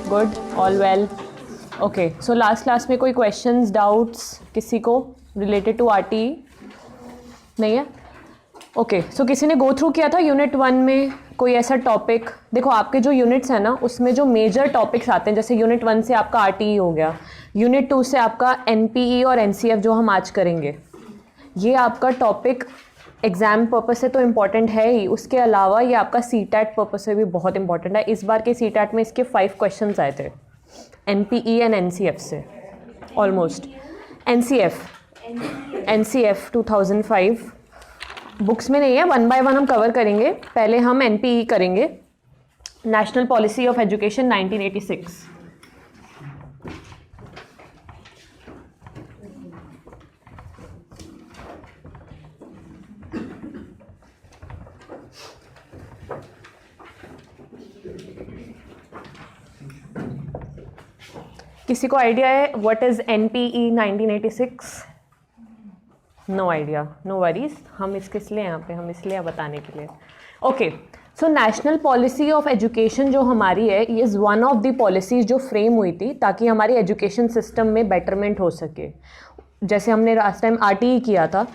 Good, all well. Okay, so last class में कोई questions, doubts किसी को रिलेटेड टू आरटी नहीं है? ओके, सो किसी ने गो थ्रू किया था यूनिट 1 में कोई ऐसा टॉपिक? देखो आपके जो यूनिट्स हैं ना उसमें जो मेजर टॉपिक्स आते हैं, जैसे यूनिट 1 से आपका आरटीई हो गया, यूनिट 2 से आपका एनपीई और एनसीएफ जो हम आज करेंगे, ये आपका टॉपिक एग्ज़ाम पर्पस से तो इम्पॉर्टेंट है ही, उसके अलावा ये आपका सीटैट पर्पस से भी बहुत इंपॉर्टेंट है। इस बार के सीटैट में इसके 5 क्वेश्चंस आए थे एनपीई एंड एनसीएफ से ऑलमोस्ट। एनसीएफ 2005 बुक्स में नहीं है, 1 बाय 1 हम कवर करेंगे। पहले हम एनपीई करेंगे, नेशनल पॉलिसी ऑफ एजुकेशन 1986। किसी को आइडिया है what is NPE 1986? No idea, no worries, हम इसलिए यहाँ पे हम इसलिए बताने के लिए। Okay, so national policy of education जो हमारी है, ये is one of the policies जो फ्रेम हुई थी ताकि हमारी एजुकेशन सिस्टम में बेटरमेंट हो सके। जैसे हमने लास्ट टाइम आरटीई किया था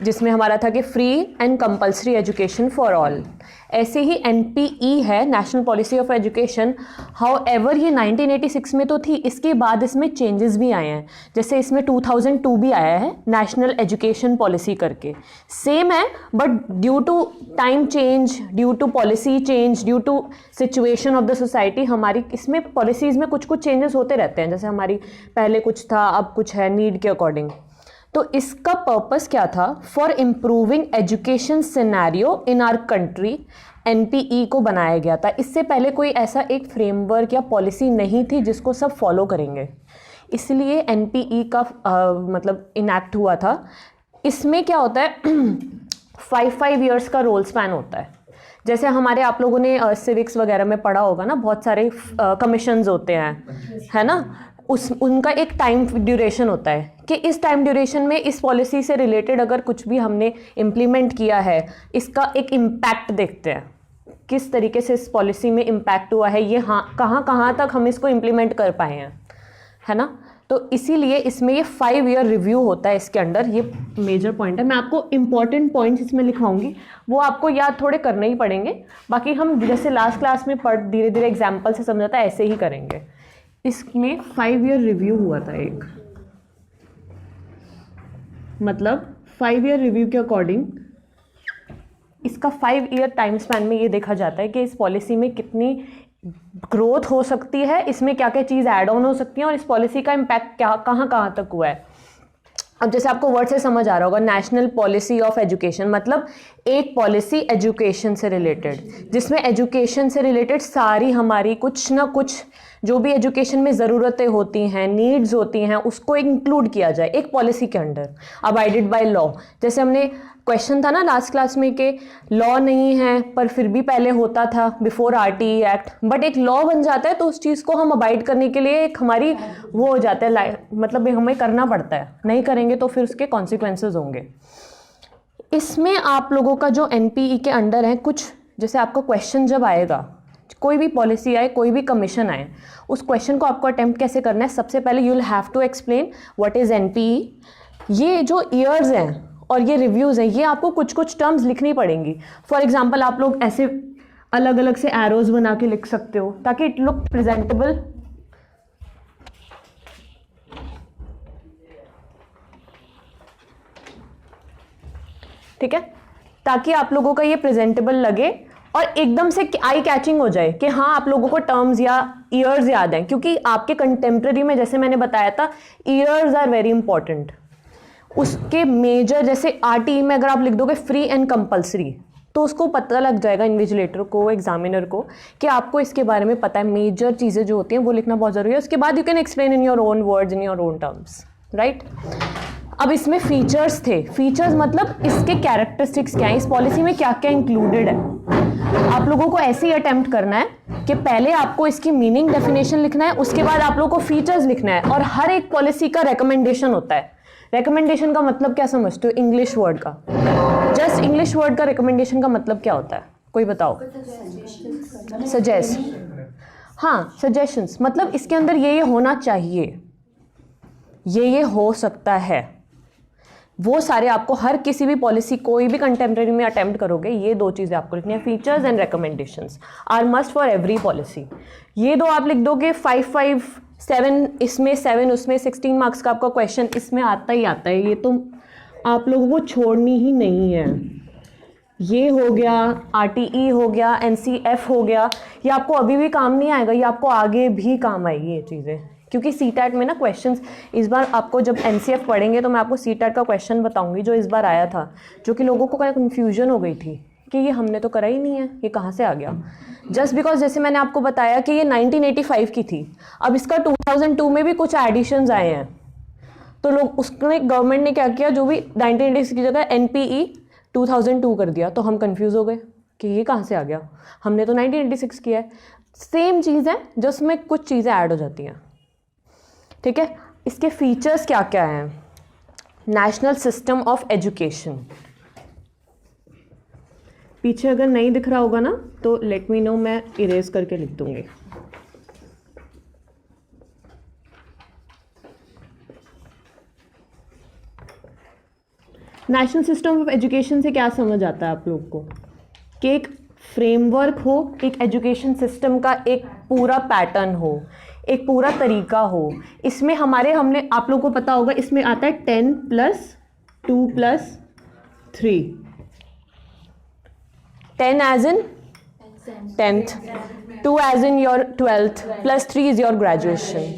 जिसमें हमारा था कि free and compulsory education for all, ऐसे ही एनपीई है, national policy of education. However ये 1986 में तो थी, इसके बाद इसमें चेंजेस भी आए हैं। जैसे इसमें 2002 भी आया है नेशनल एजुकेशन पॉलिसी करके, सेम है but due to time change, due to policy change, due to situation of the society, हमारी इसमें पॉलिसीज़ में कुछ कुछ चेंजेस होते रहते हैं। जैसे हमारी पहले कुछ था, अब कुछ है, नीड के अकॉर्डिंग। तो इसका पर्पस क्या था? For improving education scenario in our country, NPE को बनाया गया था। इससे पहले कोई ऐसा एक फ्रेमवर्क या पॉलिसी नहीं थी जिसको सब फॉलो करेंगे, इसलिए एनपीई का मतलब इनैक्ट हुआ था। इसमें क्या होता है 5 ईयर्स का रोल स्पैन होता है। जैसे हमारे आप लोगों ने सिविक्स वगैरह में पढ़ा होगा ना, बहुत सारे कमीशंस होते हैं, है ना, उनका एक टाइम ड्यूरेशन होता है कि इस टाइम ड्यूरेशन में इस पॉलिसी से रिलेटेड अगर कुछ भी हमने इम्प्लीमेंट किया है, इसका एक इम्पैक्ट देखते हैं, किस तरीके से इस पॉलिसी में इम्पैक्ट हुआ है, ये हाँ कहाँ तक हम इसको इम्प्लीमेंट कर पाए हैं, है ना। तो इसीलिए इसमें ये 5 ईयर रिव्यू होता है इसके अंदर। ये मेजर पॉइंट है, मैं आपको इंपॉर्टेंट पॉइंट्स इसमें लिखाऊंगी, वो आपको याद थोड़े करने ही पड़ेंगे। बाकी हम जैसे लास्ट क्लास में धीरे धीरे एग्जाम्पल से समझाता है, ऐसे ही करेंगे। इसमें 5 ईयर रिव्यू हुआ था एक, मतलब 5 ईयर रिव्यू के अकॉर्डिंग इसका 5 ईयर टाइम स्पैन में ये देखा जाता है कि इस पॉलिसी में कितनी ग्रोथ हो सकती है, इसमें क्या क्या चीज़ ऐड ऑन हो सकती है और इस पॉलिसी का इम्पैक्ट क्या कहाँ तक हुआ है। अब जैसे आपको वर्ड से समझ आ रहा होगा, नेशनल पॉलिसी ऑफ एजुकेशन मतलब एक पॉलिसी एजुकेशन से रिलेटेड, जिसमें एजुकेशन से रिलेटेड सारी हमारी कुछ ना कुछ जो भी एजुकेशन में ज़रूरतें होती हैं, नीड्स होती हैं, उसको इंक्लूड किया जाए एक पॉलिसी के अंडर, अबाइडेड बाय लॉ। जैसे हमने क्वेश्चन था ना लास्ट क्लास में कि लॉ नहीं है पर फिर भी पहले होता था बिफोर आरटीई एक्ट, बट एक लॉ बन जाता है तो उस चीज़ को हम अबाइड करने के लिए एक हमारी वो हो जाता है, मतलब हमें करना पड़ता है, नहीं करेंगे तो फिर उसके कॉन्सिक्वेंसेज होंगे। इसमें आप लोगों का जो एनपीई के अंडर है, कुछ जैसे आपका क्वेश्चन जब आएगा, कोई भी पॉलिसी आए, कोई भी कमीशन आए, उस क्वेश्चन को आपको अटेम्प्ट कैसे करना है, सबसे पहले you will have to explain what is NPE. ये जो ईयर्स हैं और ये रिव्यूज़ हैं, ये आपको कुछ कुछ टर्म्स लिखनी पड़ेंगी। फॉर एग्जांपल आप लोग ऐसे अलग अलग से एरोज बना के लिख सकते हो ताकि इट लुक प्रेजेंटेबल। ठीक है, ताकि आप लोगों का ये प्रेजेंटेबल लगे और एकदम से आई कैचिंग हो जाए कि हाँ आप लोगों को टर्म्स या ईयर्स याद हैं, क्योंकि आपके कंटेम्प्रेरी में जैसे मैंने बताया था ईयर्स आर वेरी इंपॉर्टेंट। उसके मेजर जैसे आरटीई में अगर आप लिख दोगे फ्री एंड कंपलसरी, तो उसको पता लग जाएगा इन्विजिलेटर को, एग्जामिनर को, कि आपको इसके बारे में पता है। मेजर चीज़ें जो होती हैं वो लिखना बहुत ज़रूरी है। उसके बाद you can explain in your own words, in your own terms, right. अब इसमें फीचर्स थे, फीचर्स मतलब इसके कैरेक्टरिस्टिक्स क्या है, इस पॉलिसी में क्या क्या इंक्लूडेड है। आप लोगों को ऐसे ही अटेम्प्ट करना है कि पहले आपको इसकी मीनिंग डेफिनेशन लिखना है, उसके बाद आप लोगों को फीचर्स लिखना है, और हर एक पॉलिसी का रिकमेंडेशन होता है। रिकमेंडेशन का मतलब क्या समझते हो? इंग्लिश वर्ड का, जस्ट इंग्लिश वर्ड का रिकमेंडेशन का मतलब क्या होता है, कोई बताओ? सजेस्ट। हाँ सजेशंस, मतलब इसके अंदर ये होना चाहिए, ये हो सकता है, वो सारे आपको हर किसी भी पॉलिसी कोई भी कंटेम्प्रेरी में अटेम्प्ट करोगे ये दो चीज़ें आपको लिखनी है, features and recommendations are must for every policy. ये दो आप लिख दोगे, 5 5 7 इसमें 7 उसमें, 16 मार्क्स का आपका क्वेश्चन इसमें आता ही आता है, ये तो आप लोगों को छोड़नी ही नहीं है। ये हो गया, RTE हो गया, NCF हो गया, ये आपको अभी भी काम नहीं आएगा, ये आपको आगे भी काम आएगी ये चीज़ें, क्योंकि CTET में ना क्वेश्चंस इस बार आपको जब NCF पढ़ेंगे तो मैं आपको CTET का क्वेश्चन बताऊंगी जो इस बार आया था, जो कि लोगों को कन्फ्यूजन हो गई थी कि ये हमने तो करा ही नहीं है, ये कहाँ से आ गया। जस्ट बिकॉज जैसे मैंने आपको बताया कि ये 1985 की थी, अब इसका 2002 में भी कुछ एडिशंस आए हैं, तो लोग उसमें गवर्नमेंट ने क्या किया, जो भी 1986 की जगह NPE 2002 कर दिया, तो हम कंफ्यूज हो गए कि ये कहाँ से आ गया, हमने तो 1986 किया है। सेम चीज़ है जिसमें कुछ चीज़ें ऐड हो जाती हैं, ठीक है। इसके फीचर्स क्या क्या हैं, नेशनल सिस्टम ऑफ एजुकेशन, पीछे अगर नहीं दिख रहा होगा ना तो लेट मी नो, मैं इरेज करके लिख दूंगी। नेशनल सिस्टम ऑफ एजुकेशन से क्या समझ आता है आप लोग को, कि एक फ्रेमवर्क हो, एक एजुकेशन सिस्टम का एक पूरा पैटर्न हो, एक पूरा तरीका हो। इसमें हमने आप लोगों को पता होगा, इसमें आता है 10 + 2 + 3, 10 as in 10th, 2 as in your 12th, +3 is your graduation.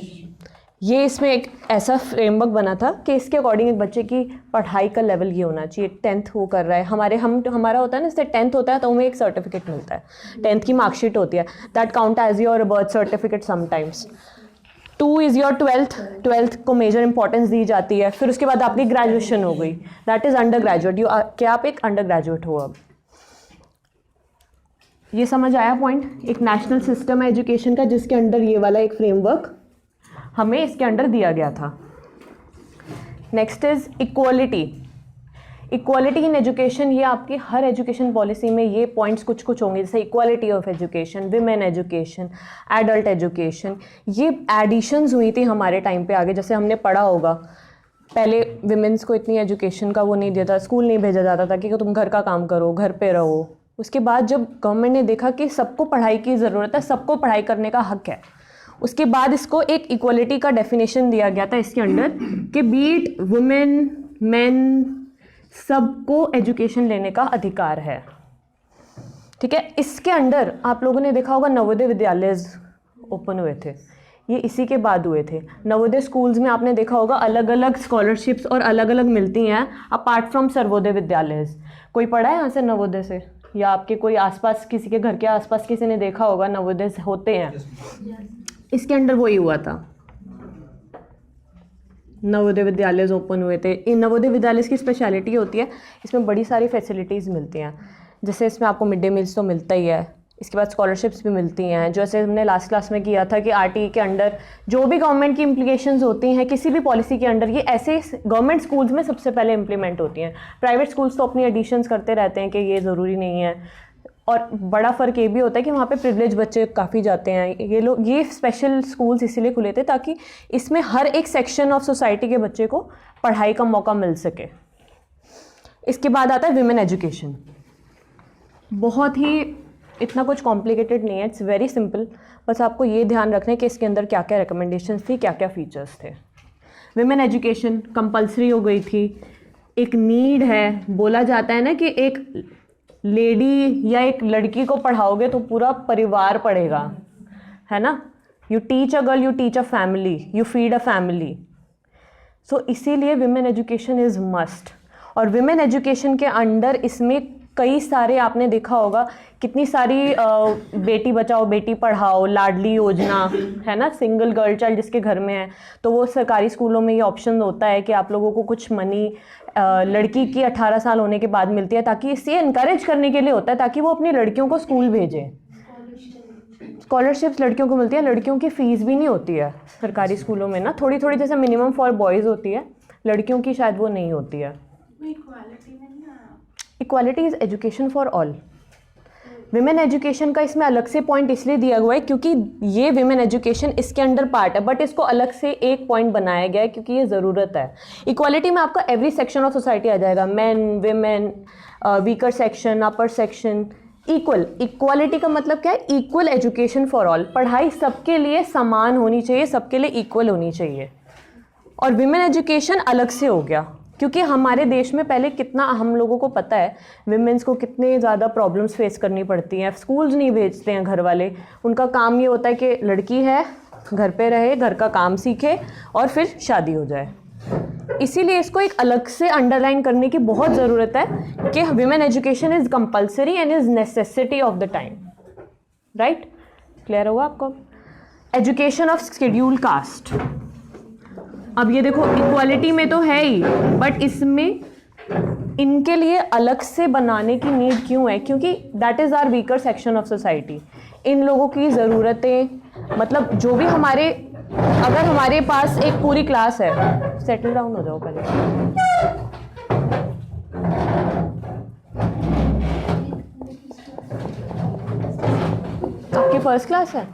ये इसमें एक ऐसा फ्रेमवर्क बना था कि इसके अकॉर्डिंग एक बच्चे की पढ़ाई का लेवल ये होना चाहिए। 10th वो कर रहा है, हमारा होता है ना, इससे 10th होता है तो हमें एक सर्टिफिकेट मिलता है, 10th की मार्कशीट होती है, that count as your birth certificate sometimes. 2 is your 12th को मेजर इंपॉर्टेंस दी जाती है। फिर उसके बाद आपकी ग्रेजुएशन हो गई, दैट इज़ अंडर ग्रेजुएट, क्या आप एक अंडर ग्रेजुएट हो। अब ये समझ आया पॉइंट, एक नेशनल सिस्टम है एजुकेशन का जिसके अंडर ये वाला एक फ्रेमवर्क हमें इसके अंडर दिया गया था। Next is equality, equality in education, ये आपकी हर एजुकेशन पॉलिसी में ये पॉइंट्स कुछ कुछ होंगे, जैसे equality of education, women education, adult education, ये एडिशंस हुई थी हमारे टाइम पे आगे। जैसे हमने पढ़ा होगा पहले विमेंस को इतनी एजुकेशन का वो नहीं दिया था, स्कूल नहीं भेजा जाता था कि तुम घर का काम करो, घर पे रहो। उसके बाद जब गवर्नमेंट ने देखा कि सबको पढ़ाई की ज़रूरत है, सबको पढ़ाई करने का हक है, उसके बाद इसको एक इक्वलिटी का डेफिनेशन दिया गया था इसके अंडर कि बीट वुमेन मेन सबको एजुकेशन लेने का अधिकार है, ठीक है। इसके अंडर आप लोगों ने देखा होगा नवोदय विद्यालय ओपन हुए थे, ये इसी के बाद हुए थे। नवोदय स्कूल्स में आपने देखा होगा अलग अलग स्कॉलरशिप्स और अलग अलग मिलती हैं अपार्ट फ्रॉम सर्वोदय विद्यालय। कोई पढ़ा है यहाँ से नवोदय से, या आपके कोई आसपास किसी के घर के आसपास किसी ने देखा होगा नवोदय होते हैं? इसके अंडर वही हुआ था, नवोदय विद्यालय ओपन हुए थे। इन नवोदय विद्यालय की स्पेशलिटी होती है इसमें बड़ी सारी फैसिलिटीज़ मिलती हैं, जैसे इसमें आपको मिड डे मील्स तो मिलता ही है, इसके बाद स्कॉलरशिप्स भी मिलती हैं। जैसे हमने लास्ट क्लास में किया था कि RTE के अंडर जो भी गवर्नमेंट की इम्प्लीकेशंस होती हैं किसी भी पॉलिसी के अंडर, ये ऐसे गवर्नमेंट स्कूल्स में सबसे पहले इम्प्लीमेंट होती हैं। प्राइवेट स्कूल्स तो अपनी एडिशंस करते रहते हैं कि ये ज़रूरी नहीं है, और बड़ा फ़र्क ये भी होता है कि वहाँ पे प्रिविलेज बच्चे काफ़ी जाते हैं। ये स्पेशल स्कूल्स इसीलिए खुले थे ताकि इसमें हर एक सेक्शन ऑफ सोसाइटी के बच्चे को पढ़ाई का मौका मिल सके। इसके बाद आता है विमेन एजुकेशन, बहुत ही इतना कुछ कॉम्प्लिकेटेड नहीं है, इट्स वेरी सिंपल। बस आपको ये ध्यान रखना है कि इसके अंदर क्या क्या रिकमेंडेशंस थी, क्या क्या फीचर्स थे। विमेन एजुकेशन कंपल्सरी हो गई थी, एक नीड है, बोला जाता है ना कि एक लेडी या एक लड़की को पढ़ाओगे तो पूरा परिवार पढ़ेगा, है ना। You teach a girl, you teach a family, you feed a family. So इसीलिए विमेन एजुकेशन इज़ मस्ट। और विमेन एजुकेशन के अंडर इसमें कई सारे आपने देखा होगा कितनी सारी बेटी बचाओ बेटी पढ़ाओ, लाडली योजना, है ना, सिंगल गर्ल चाइल्ड जिसके घर में है तो वो सरकारी स्कूलों में ये ऑप्शन होता है कि आप लोगों को कुछ मनी लड़की की 18 साल होने के बाद मिलती है, ताकि इसे इनकरेज करने के लिए होता है ताकि वो अपनी लड़कियों को स्कूल भेजें। स्कॉलरशिप्स लड़कियों को मिलती है, लड़कियों की फ़ीस भी नहीं होती है सरकारी स्कूलों में ना, थोड़ी थोड़ी जैसे मिनिमम फॉर बॉयज़ होती है, लड़कियों की शायद वो नहीं होती है। Equality is education for all, women education का इसमें अलग से पॉइंट इसलिए दिया हुआ है क्योंकि ये विमेन एजुकेशन इसके अंडर पार्ट है, बट इसको अलग से एक पॉइंट बनाया गया है क्योंकि ये ज़रूरत है। इक्वालिटी में आपका एवरी सेक्शन ऑफ सोसाइटी आ जाएगा, मेन, विमेन, वीकर सेक्शन, अपर सेक्शन, इक्वल। इक्वालिटी का मतलब क्या है? इक्वल एजुकेशन फॉर ऑल, पढ़ाई सबके लिए समान होनी चाहिए, सबके लिए इक्वल होनी चाहिए। और विमेन एजुकेशन अलग से हो गया क्योंकि हमारे देश में पहले कितना, हम लोगों को पता है विमेंस को कितने ज़्यादा प्रॉब्लम्स फेस करनी पड़ती हैं। स्कूल्स नहीं भेजते हैं घर वाले, उनका काम ये होता है कि लड़की है घर पे रहे, घर का काम सीखे और फिर शादी हो जाए। इसीलिए इसको एक अलग से अंडरलाइन करने की बहुत ज़रूरत है कि women education is compulsory and is necessity of the time. Right? Clear हुआ आपको? Education of schedule caste. अब ये देखो इक्वालिटी में तो है ही, बट इसमें इनके लिए अलग से बनाने की नीड क्यों है? क्योंकि that is our weaker section of society. इन लोगों की ज़रूरतें, मतलब जो भी हमारे, अगर हमारे पास एक पूरी क्लास है, सेटल डाउन हो जाओ पहले। आपकी फर्स्ट क्लास है।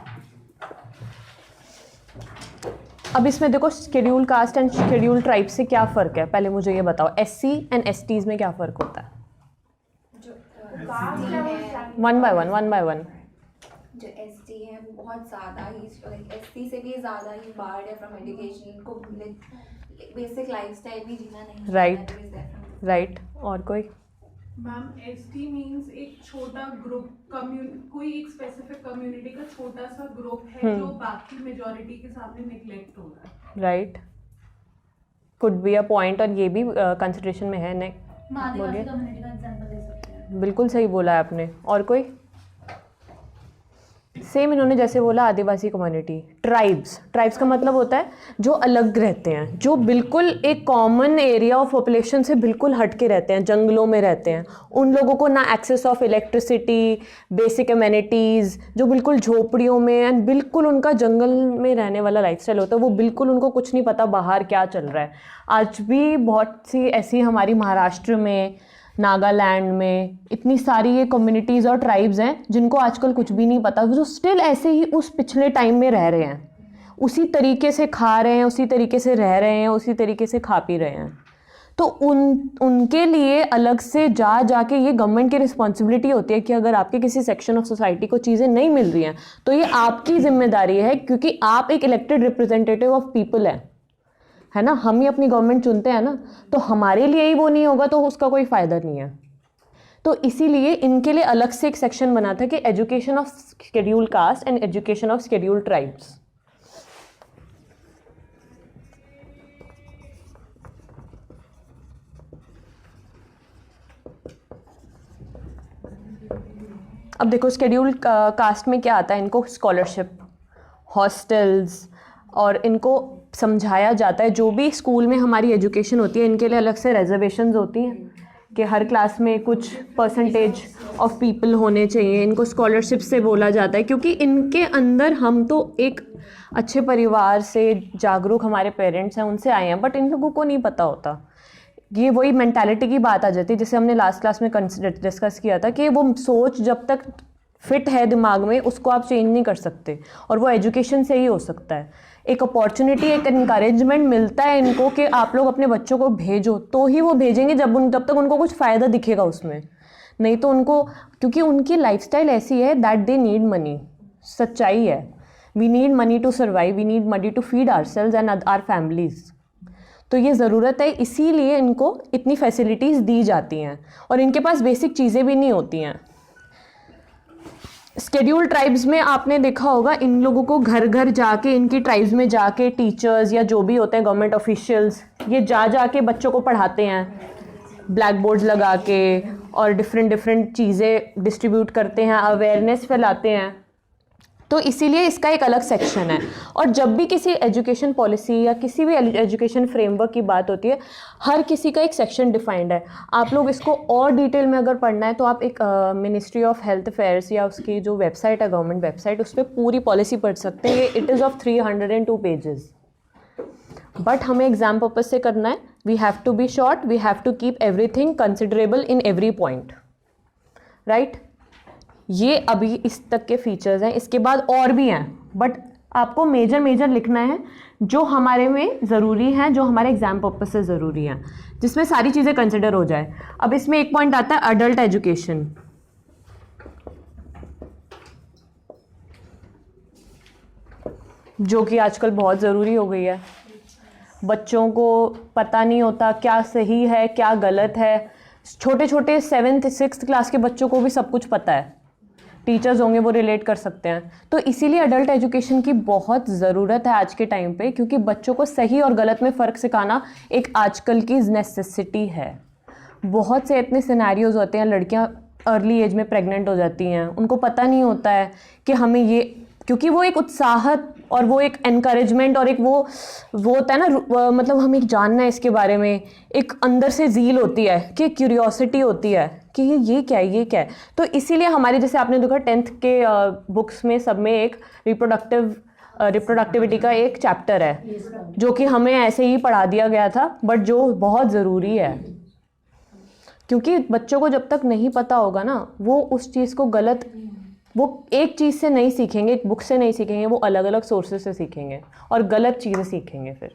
अब इसमें देखो schedule caste and schedule tribe से क्या फ़र्क है, पहले मुझे ये बताओ। एससी एंड एसटीज़ में क्या फ़र्क होता है? One by one. जो एसटी है वो बहुत ज़्यादा ही, एसटी से भी ज़्यादा ही बाहर है फ्रॉम एजुकेशन, इनको बेसिक लाइफस्टाइल भी जीना नहीं। राइट। और कोई? मैम, एसटी मींस एक छोटा ग्रुप, कोई एक स्पेसिफिक कम्युनिटी का छोटा सा ग्रुप है जो बाकी मेजॉरिटी के सामने नेग्लेक्ट हो रहा है। Right, could be a point, और ये भी कंसिडरेशन में है। बोलिए। कम्युनिटी का एग्जांपल दे सकते हैं। बिल्कुल सही बोला है आपने। और कोई? सेम इन्होंने जैसे बोला आदिवासी कम्युनिटी। ट्राइब्स का मतलब होता है जो अलग रहते हैं, जो बिल्कुल एक कॉमन एरिया ऑफ पॉपुलेशन से बिल्कुल हट के रहते हैं, जंगलों में रहते हैं। उन लोगों को ना access of electricity, basic amenities, जो बिल्कुल झोपड़ियों में एंड बिल्कुल उनका जंगल में रहने वाला लाइफस्टाइल होता है, वो बिल्कुल उनको कुछ नहीं पता बाहर क्या चल रहा है। आज भी बहुत सी ऐसी हमारी महाराष्ट्र में, नागालैंड में इतनी सारी ये कम्युनिटीज़ और ट्राइब्स हैं जिनको आजकल कुछ भी नहीं पता, जो स्टिल ऐसे ही उस पिछले टाइम में रह रहे हैं, उसी तरीके से खा रहे हैं, उसी तरीके से रह रहे हैं, उसी तरीके से खा पी रहे हैं। तो उनके लिए अलग से जाके ये गवर्नमेंट की रिस्पॉन्सिबिलिटी होती है कि अगर आपके किसी सेक्शन ऑफ सोसाइटी को चीज़ें नहीं मिल रही हैं तो ये आपकी जिम्मेदारी है, क्योंकि आप एक इलेक्टेड रिप्रेजेंटेटिव ऑफ पीपल है ना। हम ही अपनी गवर्नमेंट चुनते हैं ना, तो हमारे लिए ही वो नहीं होगा तो उसका कोई फ़ायदा नहीं है। तो इसीलिए इनके लिए अलग से एक सेक्शन बना था कि education of schedule caste and education of schedule tribes. अब देखो शेड्यूल कास्ट में क्या आता है, इनको स्कॉलरशिप, हॉस्टल्स, और इनको समझाया जाता है, जो भी स्कूल में हमारी एजुकेशन होती है इनके लिए अलग से रिजर्वेशंस होती हैं कि हर क्लास में कुछ परसेंटेज ऑफ पीपल होने चाहिए। इनको स्कॉलरशिप से बोला जाता है क्योंकि इनके अंदर, हम तो एक अच्छे परिवार से, जागरूक हमारे पेरेंट्स हैं उनसे आए हैं, बट इन लोगों को नहीं पता होता। ये वही मेंटालिटी की बात आ जाती है जिसे हमने लास्ट क्लास में डिस्कस किया था कि वो सोच जब तक फिट है दिमाग में उसको आप चेंज नहीं कर सकते, और वो एजुकेशन से ही हो सकता है। एक अपॉर्चुनिटी, एक इनकरेजमेंट मिलता है इनको कि आप लोग अपने बच्चों को भेजो, तो ही वो भेजेंगे जब तक उनको कुछ फ़ायदा दिखेगा उसमें, नहीं तो उनको, क्योंकि उनकी लाइफस्टाइल ऐसी है दैट दे नीड मनी। सच्चाई है, we need money to survive, we need money to feed ourselves and our families. तो ये ज़रूरत है, इसीलिए इनको इतनी फैसिलिटीज़ दी जाती हैं, और इनके पास बेसिक चीज़ें भी नहीं होती हैं। शेड्यूल ट्राइब्स में आपने देखा होगा, इन लोगों को घर घर जाके, इनकी ट्राइब्स में जाके टीचर्स या जो भी होते हैं गवर्नमेंट ऑफिशियल्स, ये जाके बच्चों को पढ़ाते हैं, ब्लैक बोर्ड्स लगा के, और डिफरेंट चीज़ें डिस्ट्रीब्यूट करते हैं, अवेयरनेस फैलाते हैं। तो इसीलिए इसका एक अलग सेक्शन है। और जब भी किसी एजुकेशन पॉलिसी या किसी भी एजुकेशन फ्रेमवर्क की बात होती है, हर किसी का एक सेक्शन डिफाइंड है। आप लोग इसको और डिटेल में अगर पढ़ना है तो आप एक मिनिस्ट्री ऑफ हेल्थ अफेयर्स या उसकी जो वेबसाइट है, गवर्नमेंट वेबसाइट, उस पर पूरी पॉलिसी पढ़ सकते हैं। It is of 302 pages. But हमें एग्जाम पर्पज से करना है, we have to be short, we have to keep everything considerable in every point, right. ये अभी इस तक के फीचर्स हैं, इसके बाद और भी हैं, बट आपको मेजर लिखना है जो हमारे में ज़रूरी हैं, जो हमारे एग्जाम पर्पज से ज़रूरी हैं, जिसमें सारी चीज़ें कंसिडर हो जाए। अब इसमें एक पॉइंट आता है अडल्ट एजुकेशन, जो कि आजकल बहुत ज़रूरी हो गई है। बच्चों को पता नहीं होता क्या सही है क्या गलत है। छोटे छोटे 7th 6th क्लास के बच्चों को भी सब कुछ पता है, टीचर्स होंगे वो रिलेट कर सकते हैं। तो इसीलिए अडल्ट एजुकेशन की बहुत ज़रूरत है आज के टाइम पे, क्योंकि बच्चों को सही और गलत में फ़र्क सिखाना एक आजकल की नेसेसिटी है। बहुत से इतने सिनेरियोज होते हैं, लड़कियां अर्ली एज में प्रेग्नेंट हो जाती हैं, उनको पता नहीं होता है कि हमें ये, क्योंकि वो एक उत्साहत और वो एक एनकरेजमेंट और एक वो होता है ना, मतलब हमें जानना है इसके बारे में, एक अंदर से ज़ील होती है कि क्यूरियोसिटी होती है कि ये क्या है ये क्या है। तो इसीलिए हमारे, जैसे आपने देखा 10th के बुक्स में सब में एक रिप्रोडक्टिविटी का एक चैप्टर है जो कि हमें ऐसे ही पढ़ा दिया गया था, बट जो बहुत ज़रूरी है, क्योंकि बच्चों को जब तक नहीं पता होगा ना, वो उस चीज़ को गलत, वो एक चीज़ से नहीं सीखेंगे, एक बुक से नहीं सीखेंगे, वो अलग अलग सोर्सेज से सीखेंगे और गलत चीज़ें सीखेंगे फिर।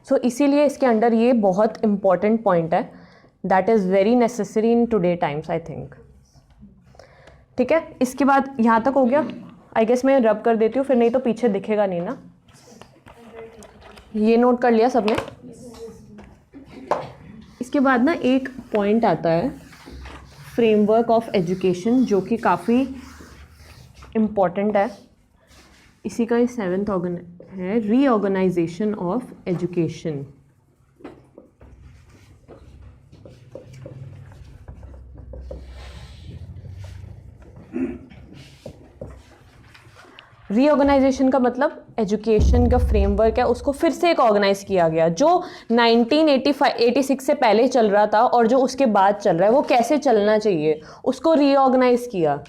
सो इसीलिए इसके अंडर ये बहुत इम्पॉर्टेंट पॉइंट है, that is very necessary in today times I think. ठीक है, इसके बाद यहाँ तक हो गया। आई गेस मैं रब कर देती हूँ, फिर नहीं तो पीछे दिखेगा नहीं ना। ये नोट कर लिया सबने। इसके बाद ना एक पॉइंट आता है फ्रेमवर्क ऑफ एजुकेशन, जो कि काफ़ी इम्पॉर्टेंट है। इसी का 7th है, रीऑर्गेनाइजेशन ऑफ एजुकेशन। रीऑर्गेनाइजेशन का मतलब एजुकेशन का फ्रेमवर्क है, उसको फिर से एक ऑर्गेनाइज किया गया, जो 1986 से पहले चल रहा था और जो उसके बाद चल रहा है वो कैसे चलना चाहिए, उसको रीऑर्गेनाइज किया।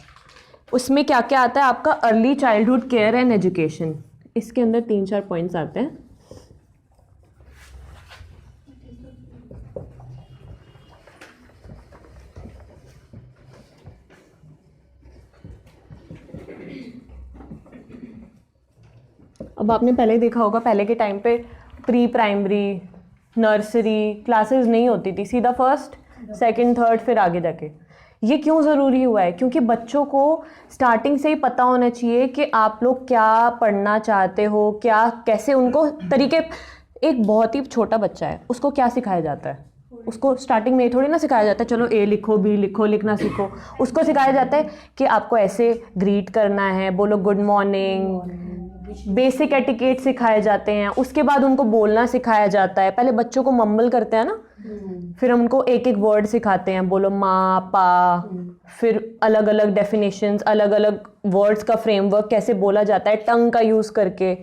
उसमें क्या क्या आता है आपका, early childhood care and education, इसके अंदर 3-4 पॉइंट्स आते हैं। अब आपने पहले ही देखा होगा, पहले के टाइम पे प्री प्राइमरी नर्सरी क्लासेस नहीं होती थी, सीधा 1st 2nd 3rd फिर आगे जाके। ये क्यों ज़रूरी हुआ है, क्योंकि बच्चों को स्टार्टिंग से ही पता होना चाहिए कि आप लोग क्या पढ़ना चाहते हो, क्या कैसे उनको तरीके। एक बहुत ही छोटा बच्चा है, उसको क्या सिखाया जाता है, उसको स्टार्टिंग में ये थोड़ी ना सिखाया जाता है चलो ए लिखो बी लिखो लिखना सीखो। उसको सिखाया जाता है कि आपको ऐसे ग्रीट करना है, बोलो गुड मॉर्निंग, बेसिक एटिकेट सिखाए जाते हैं। उसके बाद उनको बोलना सिखाया जाता है। पहले बच्चों को मम्बल करते हैं ना, फिर हम उनको एक एक वर्ड सिखाते हैं, बोलो माँ पा, फिर अलग अलग डेफिनेशंस, अलग अलग वर्ड्स का फ्रेमवर्क कैसे बोला जाता है, टंग का यूज़ करके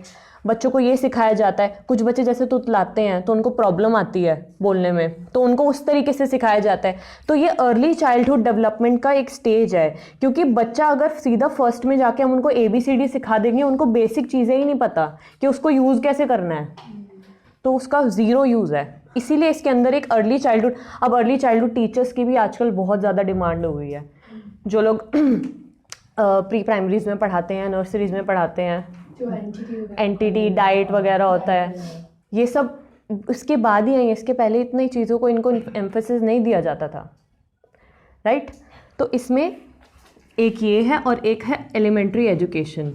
बच्चों को ये सिखाया जाता है। कुछ बच्चे जैसे तुतलाते हैं तो उनको प्रॉब्लम आती है बोलने में, तो उनको उस तरीके से सिखाया जाता है। तो ये अर्ली चाइल्डहुड डेवलपमेंट का एक स्टेज है, क्योंकि बच्चा अगर सीधा 1st में जाके हम उनको ABCD सिखा देंगे, उनको बेसिक चीज़ें ही नहीं पता कि उसको यूज़ कैसे करना है, तो उसका ज़ीरो यूज़ है। इसीलिए इसके अंदर एक अर्ली चाइल्डहुड, अब अर्ली चाइल्डहुड टीचर्स की भी आजकल बहुत ज़्यादा डिमांड हो गई है। जो लोग प्री प्राइमरीज में पढ़ाते हैं, नर्सरीज में पढ़ाते हैं, एंटिटी डाइट वगैरह होता है, ये सब उसके बाद ही आई। इसके पहले इतनी चीज़ों को इनको एम्फेसिस नहीं दिया जाता था, राइट। तो इसमें एक ये है और एक है एलिमेंट्री एजुकेशन।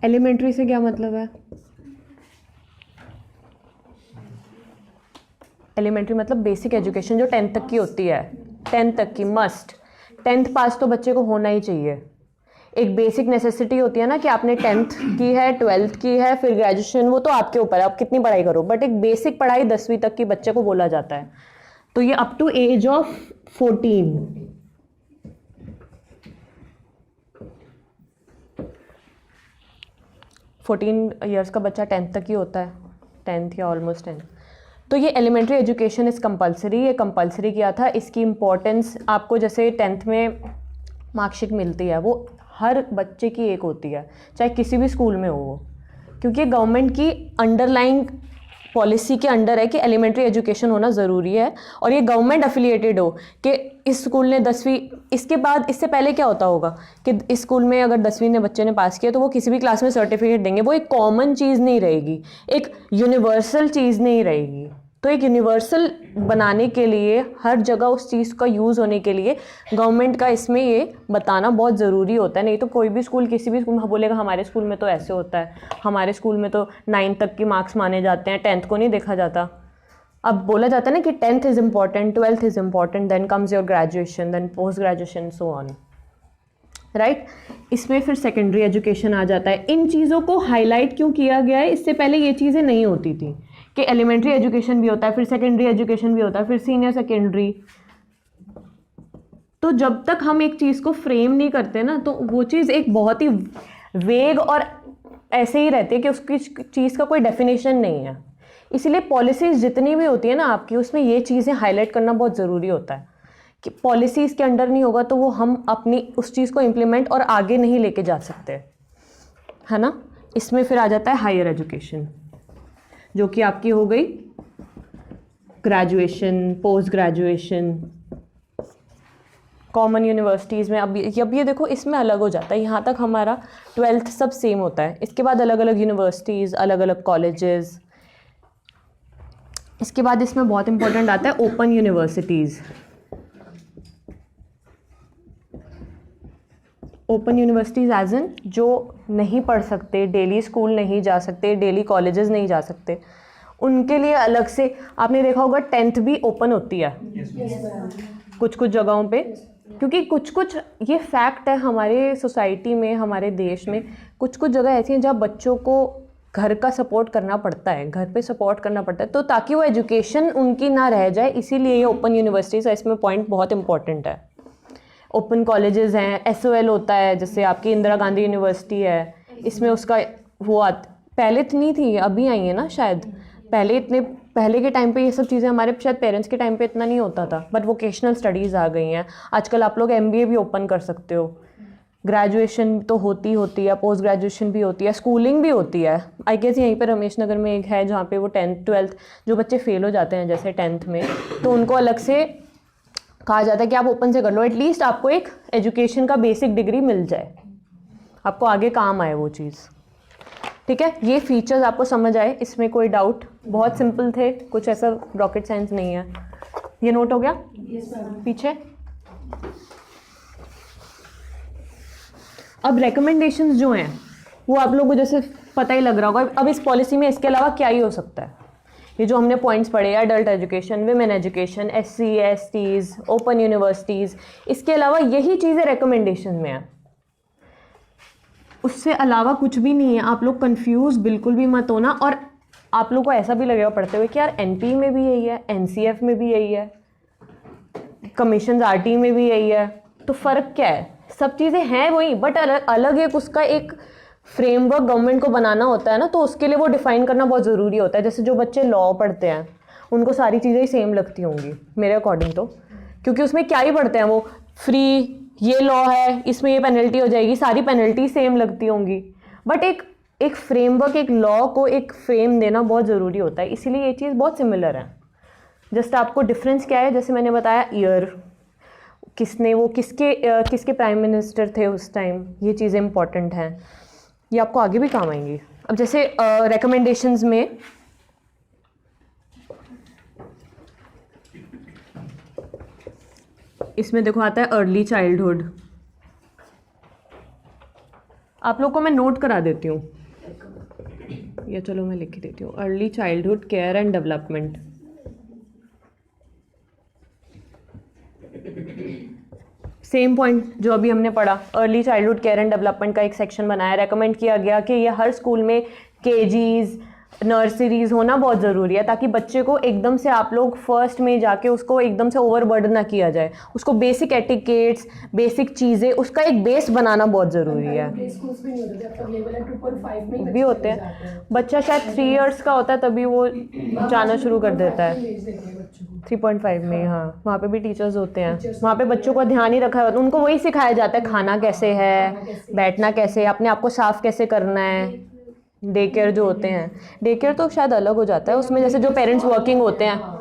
एलिमेंट्री से क्या मतलब है, एलिमेंट्री मतलब बेसिक एजुकेशन जो 10th तक की होती है, 10th तक की मस्ट। 10th पास तो बच्चे को होना ही चाहिए। एक बेसिक नेसेसिटी होती है ना कि आपने 10th की है, 12th की है, फिर ग्रेजुएशन, वो तो आपके ऊपर है आप कितनी पढ़ाई करो, बट एक बेसिक पढ़ाई 10वीं तक की बच्चे को बोला जाता है। तो ये up to age of 14 years का बच्चा 10th तक ही होता है, 10th या ऑलमोस्ट 10th। तो ये एलिमेंट्री एजुकेशन इज़ कंपलसरी, ये कंपलसरी किया था। इसकी इम्पोर्टेंस आपको जैसे 10th में मार्कशीट मिलती है, वो हर बच्चे की एक होती है, चाहे किसी भी स्कूल में हो वो, क्योंकि गवर्नमेंट की अंडरलाइंग पॉलिसी के अंडर है कि एलिमेंट्री एजुकेशन होना ज़रूरी है, और ये गवर्नमेंट अफिलिएटेड हो कि इस स्कूल ने 10वीं, इसके बाद इससे पहले क्या होता होगा कि इस स्कूल में अगर 10वीं ने बच्चे ने पास किया तो वो किसी भी क्लास में सर्टिफिकेट देंगे, वो एक कॉमन चीज़ नहीं रहेगी, एक यूनिवर्सल चीज़ नहीं रहेगी। तो एक यूनिवर्सल बनाने के लिए, हर जगह उस चीज़ का यूज़ होने के लिए गवर्नमेंट का इसमें ये बताना बहुत ज़रूरी होता है। नहीं तो कोई भी स्कूल किसी भी स्कूल में बोलेगा हमारे स्कूल में तो ऐसे होता है, हमारे स्कूल में तो 9 तक की मार्क्स माने जाते हैं, 10th को नहीं देखा जाता। अब बोला जाता है ना कि 10th is important, 12th is important, then comes your graduation, then post graduation, so on, right. इसमें फिर सेकेंडरी एजुकेशन आ जाता है। इन चीज़ों को हाईलाइट क्यों किया गया है, इससे पहले ये चीज़ें नहीं होती थी कि एलिमेंट्री एजुकेशन भी होता है, फिर सेकेंडरी एजुकेशन भी होता है, फिर सीनियर सेकेंडरी। तो जब तक हम एक चीज़ को फ्रेम नहीं करते ना, तो वो चीज़ एक बहुत ही वेग और ऐसे ही रहती है कि उसकी चीज़ का कोई डेफिनेशन नहीं है। इसीलिए पॉलिसीज़ जितनी भी होती है ना आपकी, उसमें ये चीज़ें हाईलाइट करना बहुत ज़रूरी होता है कि पॉलिसीज़ के अंडर नहीं होगा तो वो हम अपनी उस चीज़ को इम्प्लीमेंट और आगे नहीं लेके जा सकते, है ना। इसमें फिर आ जाता है हायर एजुकेशन, जो कि आपकी हो गई graduation, post graduation, common universities में। अब ये देखो इसमें अलग हो जाता है, यहाँ तक हमारा 12th सब सेम होता है, इसके बाद अलग अलग यूनिवर्सिटीज़, अलग अलग कॉलेजेस। इसके बाद इसमें बहुत इंपॉर्टेंट आता है open universities. Open universities as in जो नहीं पढ़ सकते, डेली स्कूल नहीं जा सकते, डेली कॉलेजेस नहीं जा सकते, उनके लिए अलग से आपने देखा होगा 10th भी ओपन होती है कुछ कुछ जगहों पे, क्योंकि कुछ कुछ ये फैक्ट है हमारे सोसाइटी में, हमारे देश में कुछ कुछ जगह ऐसी हैं जहाँ बच्चों को घर का सपोर्ट करना पड़ता है, घर पे सपोर्ट करना पड़ता है, तो ताकि वो एजुकेशन उनकी ना रह जाए, इसीलिए ये ओपन यूनिवर्सिटीज़ है। इसमें पॉइंट बहुत इंपॉर्टेंट है। ओपन कॉलेजेस हैं, SOL होता है, जैसे आपकी इंदिरा गांधी यूनिवर्सिटी है, इसमें उसका वो पहले इतनी थी, अभी आई है ना शायद, पहले के टाइम पे ये सब चीज़ें हमारे शायद पेरेंट्स के टाइम पे इतना नहीं होता था, बट वोकेशनल स्टडीज़ आ गई हैं आजकल। आप लोग MBA भी ओपन कर सकते हो, ग्रेजुएशन तो होती है, पोस्ट ग्रेजुएशन भी होती है, स्कूलिंग भी होती है। आई गेस यहीं पे रमेश नगर में एक है जहाँ पे वो 10th 12th जो बच्चे फेल हो जाते हैं जैसे 10th में, तो उनको अलग से कहा जाता है कि आप ओपन से कर लो, एटलीस्ट आपको एक एजुकेशन का बेसिक डिग्री मिल जाए, आपको आगे काम आए वो चीज़। ठीक है, ये फीचर्स आपको समझ आए, इसमें कोई डाउट? बहुत सिंपल थे, कुछ ऐसा रॉकेट साइंस नहीं है। ये नोट हो गया? पीछे अब रिकमेंडेशंस जो हैं वो आप लोगों को जैसे पता ही लग रहा होगा। अब इस पॉलिसी में इसके अलावा क्या ही हो सकता है? ये जो हमने पॉइंट्स पढ़े, adult education, women education, SC STs, open universities, इसके अलावा यही चीज़ें रिकमेंडेशन में है, उससे अलावा कुछ भी नहीं है। आप लोग कंफ्यूज बिल्कुल भी मत होना। और आप लोग को ऐसा भी लगेगा पढ़ते हुए कि यार NP में भी यही है, NCF में भी यही है, कमीशन RT में भी यही है, तो फ़र्क क्या है? सब चीज़ें हैं वही, बट अलग एक उसका एक फ्रेमवर्क गवर्नमेंट को बनाना होता है ना, तो उसके लिए वो डिफ़ाइन करना बहुत ज़रूरी होता है। जैसे जो बच्चे लॉ पढ़ते हैं उनको सारी चीज़ें ही सेम लगती होंगी मेरे अकॉर्डिंग तो, क्योंकि उसमें क्या ही पढ़ते हैं वो, फ्री ये लॉ है, इसमें ये पेनल्टी हो जाएगी, सारी पेनल्टी सेम लगती होंगी। बट एक फ्रेमवर्क, एक लॉ को एक फ्रेम देना बहुत ज़रूरी होता है, इसीलिए ये चीज़ बहुत सिमिलर है। जस्ट आपको डिफरेंस क्या है, जैसे मैंने बताया ईयर, किसके प्राइम मिनिस्टर थे उस टाइम, ये चीज़ें इंपॉर्टेंट हैं, ये आपको आगे भी काम आएंगी। अब जैसे रिकमेंडेशंस में इसमें देखो आता है अर्ली चाइल्डहुड। आप लोग को मैं नोट करा देती हूँ, या चलो मैं लिख देती हूँ, early childhood care and development. Same point जो अभी हमने पढ़ा, early childhood care and development का एक सेक्शन बनाया, रेकमेंड किया गया कि ये हर स्कूल में KGs, नर्सरीज होना बहुत ज़रूरी है, ताकि बच्चे को एकदम से आप लोग फर्स्ट में जाके उसको एकदम से ओवरबर्डन ना किया जाए, उसको बेसिक एटिकेट्स, बेसिक चीज़ें, उसका एक बेस बनाना बहुत ज़रूरी है। भी होते हैं, बच्चा शायद 3 इयर्स का होता है तभी वो जाना शुरू कर देता है, 3.5 में। हाँ, वहाँ पे भी टीचर्स होते हैं, वहाँ पे बच्चों का ध्यान ही रखा होता है, उनको वही सिखाया जाता है, खाना कैसे है, बैठना कैसे है, अपने आप को साफ़ कैसे करना है, डे केयर जो होते हैं, डे केयर तो शायद अलग हो जाता है उसमें, जैसे जो पेरेंट्स वर्किंग होते हैं।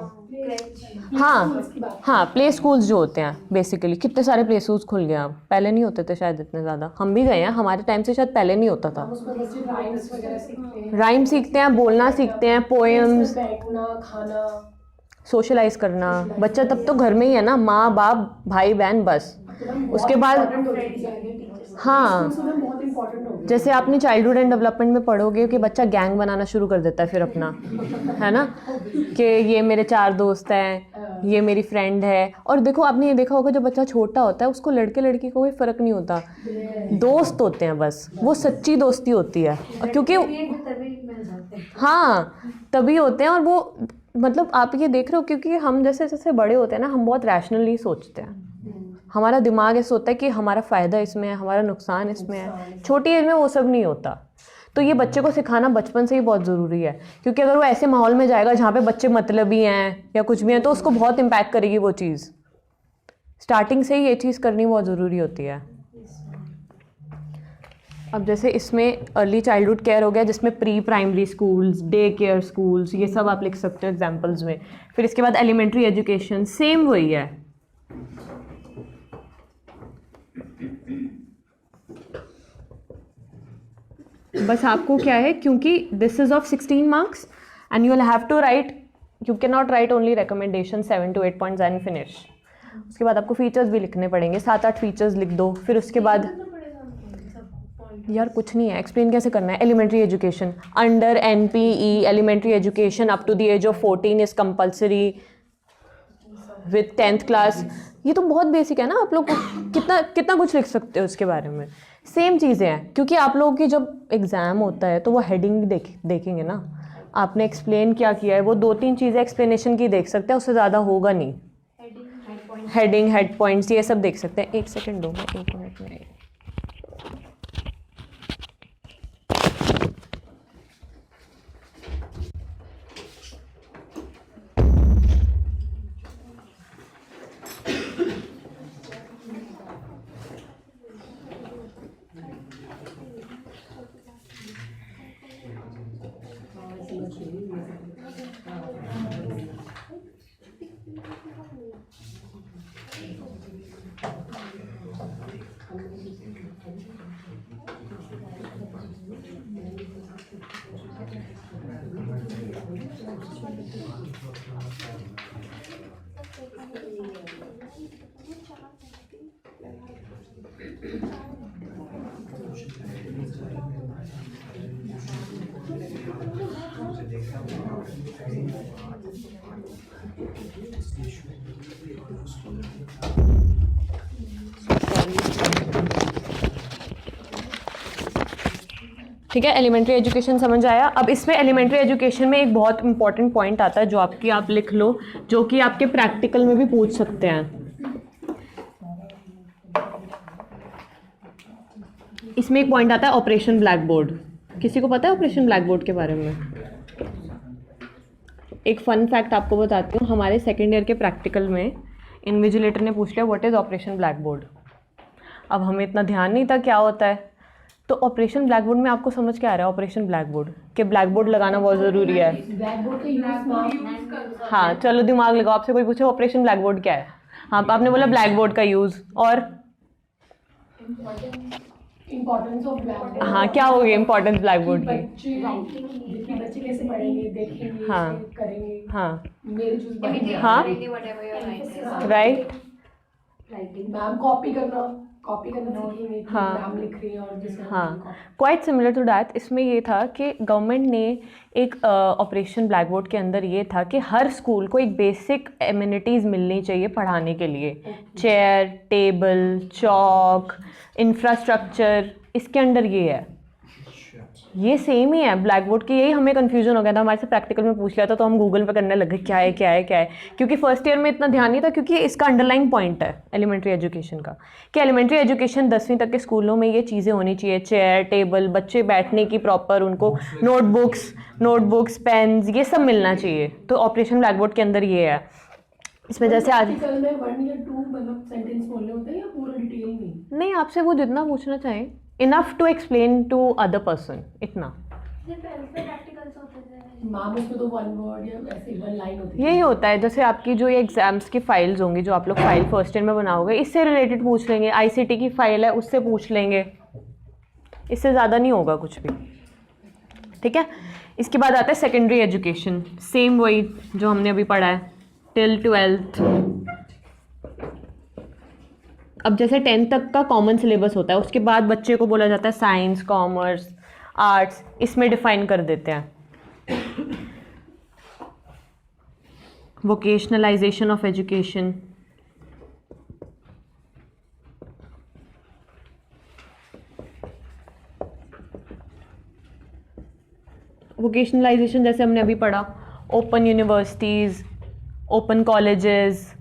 हाँ हाँ, प्ले स्कूल्स जो होते हैं बेसिकली, कितने सारे प्ले स्कूल्स खुल गए अब, पहले नहीं होते थे शायद इतने ज़्यादा, हम भी गए हैं, हमारे टाइम से शायद पहले नहीं होता था। राइम सीखते हैं, बोलना सीखते हैं, पोएम्स, खाना, सोशलाइज करना। बच्चा तब तो घर में ही है ना, माँ बाप भाई बहन बस। उसके बाद हाँ, जैसे आपने चाइल्डहुड एंड डेवलपमेंट में पढ़ोगे कि बच्चा गैंग बनाना शुरू कर देता है फिर अपना, है ना, कि ये मेरे 4 दोस्त हैं, ये मेरी फ्रेंड है। और देखो आपने ये देखा होगा, जब बच्चा छोटा होता है उसको लड़के लड़की को कोई फ़र्क नहीं होता, दोस्त होते हैं बस, वो सच्ची दोस्ती होती है। और क्योंकि हाँ तभी होते हैं, और वो मतलब आप ये देख रहे हो, क्योंकि हम जैसे जैसे बड़े होते हैं ना, हम बहुत रैशनली सोचते हैं, हमारा दिमाग ऐसा होता है कि हमारा फ़ायदा इसमें है, हमारा नुकसान इसमें है। छोटी एज में वो सब नहीं होता। तो ये बच्चे को सिखाना बचपन से ही बहुत ज़रूरी है, क्योंकि अगर वो ऐसे माहौल में जाएगा जहाँ पे बच्चे मतलबी हैं या कुछ भी हैं, तो उसको बहुत इम्पैक्ट करेगी वो चीज़। स्टार्टिंग से ही ये चीज़ करनी बहुत ज़रूरी होती है। अब जैसे इसमें अर्ली चाइल्डहुड केयर हो गया, जिसमें pre primary schools, day care schools, ये सब आप लिख सकते हो एग्जाम्पल्स में। फिर इसके बाद एलिमेंट्री एजुकेशन, सेम वही है। बस आपको क्या है, क्योंकि this is of 16 marks and you will have to write, you can not write only recommendation 7 to 8 points and finish. उसके बाद आपको फीचर्स भी लिखने पड़ेंगे, 7-8 फीचर्स लिख दो। फिर उसके बाद यार कुछ नहीं है, एक्सप्लेन कैसे करना है। Elementary education under NPE, elementary education up to the age of 14 is compulsory with 10th class. ये तो बहुत बेसिक है ना, आप लोग कितना कितना कुछ लिख सकते हो उसके बारे में। सेम चीज़ें हैं, क्योंकि आप लोगों की जब एग्ज़ाम होता है तो वो हेडिंग देखेंगे ना, आपने एक्सप्लेन क्या किया है, वो 2-3 चीज़ें एक्सप्लेनेशन की देख सकते हैं, उससे ज़्यादा होगा नहीं। हेडिंग, हेड पॉइंट्स, ये सब देख सकते हैं। 1 सेकेंड दो, मैं 1 मिनट में। ठीक है, एलिमेंट्री एजुकेशन समझ आया। अब इसमें एलिमेंट्री एजुकेशन में एक बहुत इंपॉर्टेंट पॉइंट आता है जो आपकी, आप लिख लो, जो कि आपके प्रैक्टिकल में भी पूछ सकते हैं। इसमें एक पॉइंट आता है ऑपरेशन ब्लैक बोर्ड। किसी को पता है ऑपरेशन ब्लैक बोर्ड के बारे में? एक फन फैक्ट आपको बताती हूँ, हमारे सेकेंड ईयर के प्रैक्टिकल में इन्विजिलेटर ने पूछ लिया what is operation black board. अब हमें इतना ध्यान नहीं था क्या होता है, तो ऑपरेशन ब्लैक बोर्ड में आपको समझ क्या आ रहा है? ऑपरेशन ब्लैक बोर्ड कि ब्लैक बोर्ड लगाना बहुत ज़रूरी है। ब्लैक बोर्ड का यूज, हाँ चलो दिमाग लगाओ, आपसे कोई पूछे ऑपरेशन ब्लैक बोर्ड क्या है, हाँ आपने बोला ब्लैक बोर्ड का यूज़, और इम्पोर्टेंस ऑफ ब्लैक बोर्ड। हाँ क्या हो गया इम्पोर्टेंस ब्लैक बोर्ड की? बच्चे कैसे पढ़ेंगे, देखेंगे, हाँ करेंगे। हाँ मेरे चूज हाँ राइट, मैम कॉपी करना सीखेंगे कि हाँ। मैम लिख रही है और जिसका हाँ क्वाइट सिमिलर टू डैट। इसमें ये था कि गवर्नमेंट ने एक ऑपरेशन ब्लैक बोर्ड के अंदर ये था कि हर स्कूल को एक बेसिक एमिनिटीज़ मिलनी चाहिए पढ़ाने के लिए, चेयर, टेबल, चॉक, इंफ्रास्ट्रक्चर, इसके अंडर ये है। ये सेम ही है ब्लैक बोर्ड की, यही हमें कंफ्यूजन हो गया था, हमारे से प्रैक्टिकल में पूछ लिया था तो हम गूगल पे करने लगे क्या है क्या है क्या है, क्योंकि फर्स्ट ईयर में इतना ध्यान नहीं था, क्योंकि इसका अंडरलाइन पॉइंट है एलिमेंट्री एजुकेशन का कि एलिमेंट्री एजुकेशन 10वीं तक के स्कूलों में ये चीज़ें होनी चाहिए, चेयर, टेबल, बच्चे बैठने की प्रॉपर, उनको नोटबुक्स, पेन्स, ये सब मिलना चाहिए। तो ऑपरेशन ब्लैक बोर्ड के अंदर ये है। इसमें जैसे आज में 1 या 2 मतलब सेंटेंस बोलने होते हैं या पूरा डिटेल में? नहीं, आपसे वो जितना पूछना चाहें, enough to explain to other person, इतना मैम उसमें तो वन वर्ड या ऐसे वन लाइन होती है। यही होता है, जैसे आपकी जो ये एग्जाम्स की फाइल्स होंगी जो आप लोग फाइल फर्स्ट ईयर में बनाओगे, इससे रिलेटेड पूछ लेंगे, आईसीटी की फाइल है उससे पूछ लेंगे, इससे ज़्यादा नहीं होगा कुछ भी, ठीक है। इसके बाद आता है सेकेंडरी एजुकेशन, सेम वही जो हमने अभी पढ़ा है टिल 12th। अब जैसे 10th तक का कॉमन सिलेबस होता है, उसके बाद बच्चे को बोला जाता है साइंस, कॉमर्स, आर्ट्स, इसमें डिफाइन कर देते हैं। वोकेशनलाइजेशन ऑफ एजुकेशन, वोकेशनलाइजेशन जैसे हमने अभी पढ़ा, open universities, open colleges,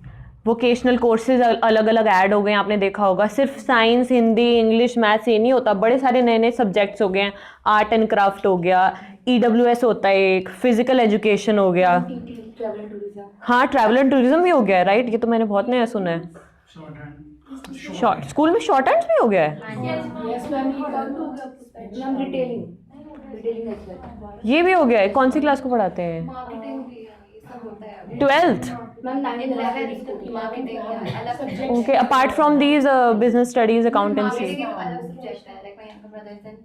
vocational courses अलग अलग ऐड हो गए हैं, आपने देखा होगा। सिर्फ साइंस, हिंदी, इंग्लिश, मैथ्स ये नहीं होता, बड़े सारे नए नए सब्जेक्ट्स हो गए हैं। आर्ट एंड क्राफ्ट हो गया, EWS होता है एक, फिजिकल एजुकेशन हो गया, ट्रैवल एंड टूरिज्म। हाँ ट्रैवल एंड टूरिज्म भी हो गया है, राइट। ये तो मैंने बहुत नया सुना है। शॉर्ट स्कूल में शॉर्ट हैंड्स भी हो गया है, यस मैम, ये कब हो गया? मैम रिटेलिंग एज वेल, ये भी हो गया है। कौन सी क्लास को पढ़ाते हैं? मार्केटिंग भी है, ये सब होता है। 12th, मैम 11th मार्केटिंग है, अलग subject okay. Apart from these business studies, accountancy, marketing अलग सब्जेक्ट है। Like my younger brother is in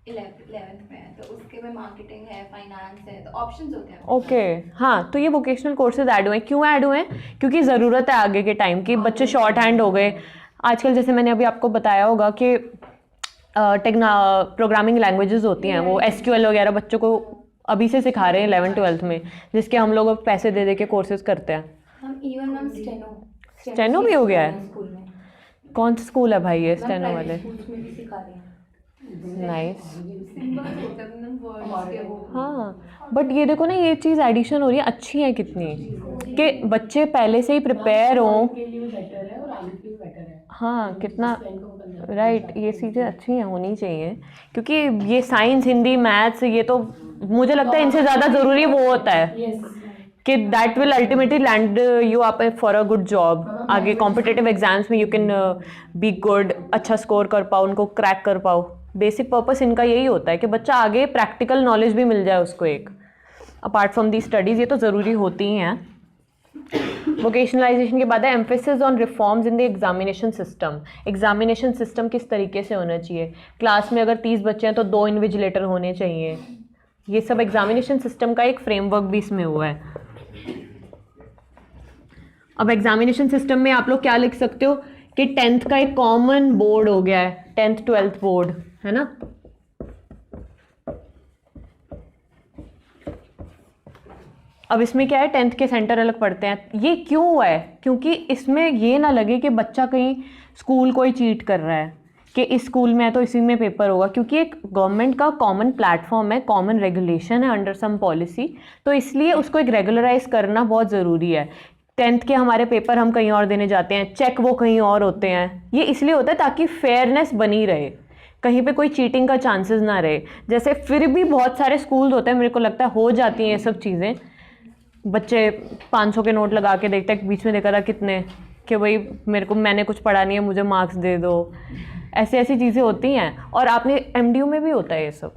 11th में है, तो उसके में मार्केटिंग है, फाइनेंस है, तो ऑप्शंस होते हैं। ओके हाँ, तो ये वोकेशनल कोर्सेज ऐड हुए हैं। क्यों ऐड हुए हैं? क्योंकि ज़रूरत है आगे के टाइम की। बच्चे शॉर्ट हैंड हो गए आजकल, जैसे मैंने अभी आपको बताया होगा कि प्रोग्रामिंग लैंग्वेजेस होती हैं, वो SQL वगैरह बच्चों को अभी से सिखा रहे हैं 11th 12th में, जिसके हम लोग अब पैसे दे दे के कोर्सेज करते हैं। हम इवन मैम स्टेनो भी हो गया है? स्कूल में। कौन सा स्कूल है भाई ये स्टेनो वाले? स्कूल्स में भी सिखा रहे हैं। नाइस। सिंबल्स होते हैं ना वर्ड्स के, वो हाँ, बट ये देखो ना, ये चीज़ एडिशन हो रही है, अच्छी है कितनी, कि बच्चे पहले से ही प्रिपेयर हों। के लिए बेटर है और आगे के लिए बेटर है। हाँ कितना फ्रेंड को बन जाता है। राइट, ये चीज़ें अच्छी हैं, होनी चाहिए। क्योंकि ये साइंस, हिंदी, मैथ्स, ये तो मुझे लगता है इनसे ज़्यादा ज़रूरी वो होता है यस कि that will ultimately land you up for a good job. आगे कॉम्पिटिटिव एग्जाम्स में यू कैन बी गुड, अच्छा स्कोर कर पाओ, उनको क्रैक कर पाओ। बेसिक पर्पस इनका यही होता है कि बच्चा आगे प्रैक्टिकल नॉलेज भी मिल जाए उसको एक, अपार्ट फ्रॉम दी स्टडीज़। ये तो ज़रूरी होती ही हैं। वोकेशनलाइजेशन के बाद है emphasis on reforms in the examination system. Examination system किस तरीके से होना चाहिए? क्लास में अगर 30 बच्चे हैं तो 2 इन्विजिलेटर होने चाहिए। ये सब एग्जामिनेशन सिस्टम का एक फ्रेमवर्क भी इसमें हुआ है। अब एग्जामिनेशन सिस्टम में आप लोग क्या लिख सकते हो कि 10th का एक कॉमन बोर्ड हो गया है, 10th 12th बोर्ड, है ना। अब इसमें क्या है, 10th के सेंटर अलग पड़ते हैं। ये क्यों हुआ है? क्योंकि इसमें ये ना लगे कि बच्चा कहीं स्कूल कोई चीट कर रहा है कि इस स्कूल में है तो इसी में पेपर होगा, क्योंकि एक गवर्नमेंट का कॉमन प्लेटफॉर्म है, कॉमन रेगुलेशन है अंडर सम पॉलिसी, तो इसलिए उसको एक रेगुलराइज करना बहुत ज़रूरी है। 10th के हमारे पेपर हम कहीं और देने जाते हैं, चेक वो कहीं और होते हैं। ये इसलिए होता है ताकि फेयरनेस बनी रहे, कहीं पे कोई चीटिंग का चांसेस ना रहे। जैसे फिर भी बहुत सारे स्कूल्स होते हैं, मेरे को लगता है हो जाती हैं ये सब चीज़ें। बच्चे 500 के नोट लगा के देखते हैं, बीच में देखा था कितने कि भाई मैंने कुछ पढ़ा नहीं है, मुझे मार्क्स दे दो। ऐसी चीज़ें होती हैं। और आपने MDU में भी होता है ये सब।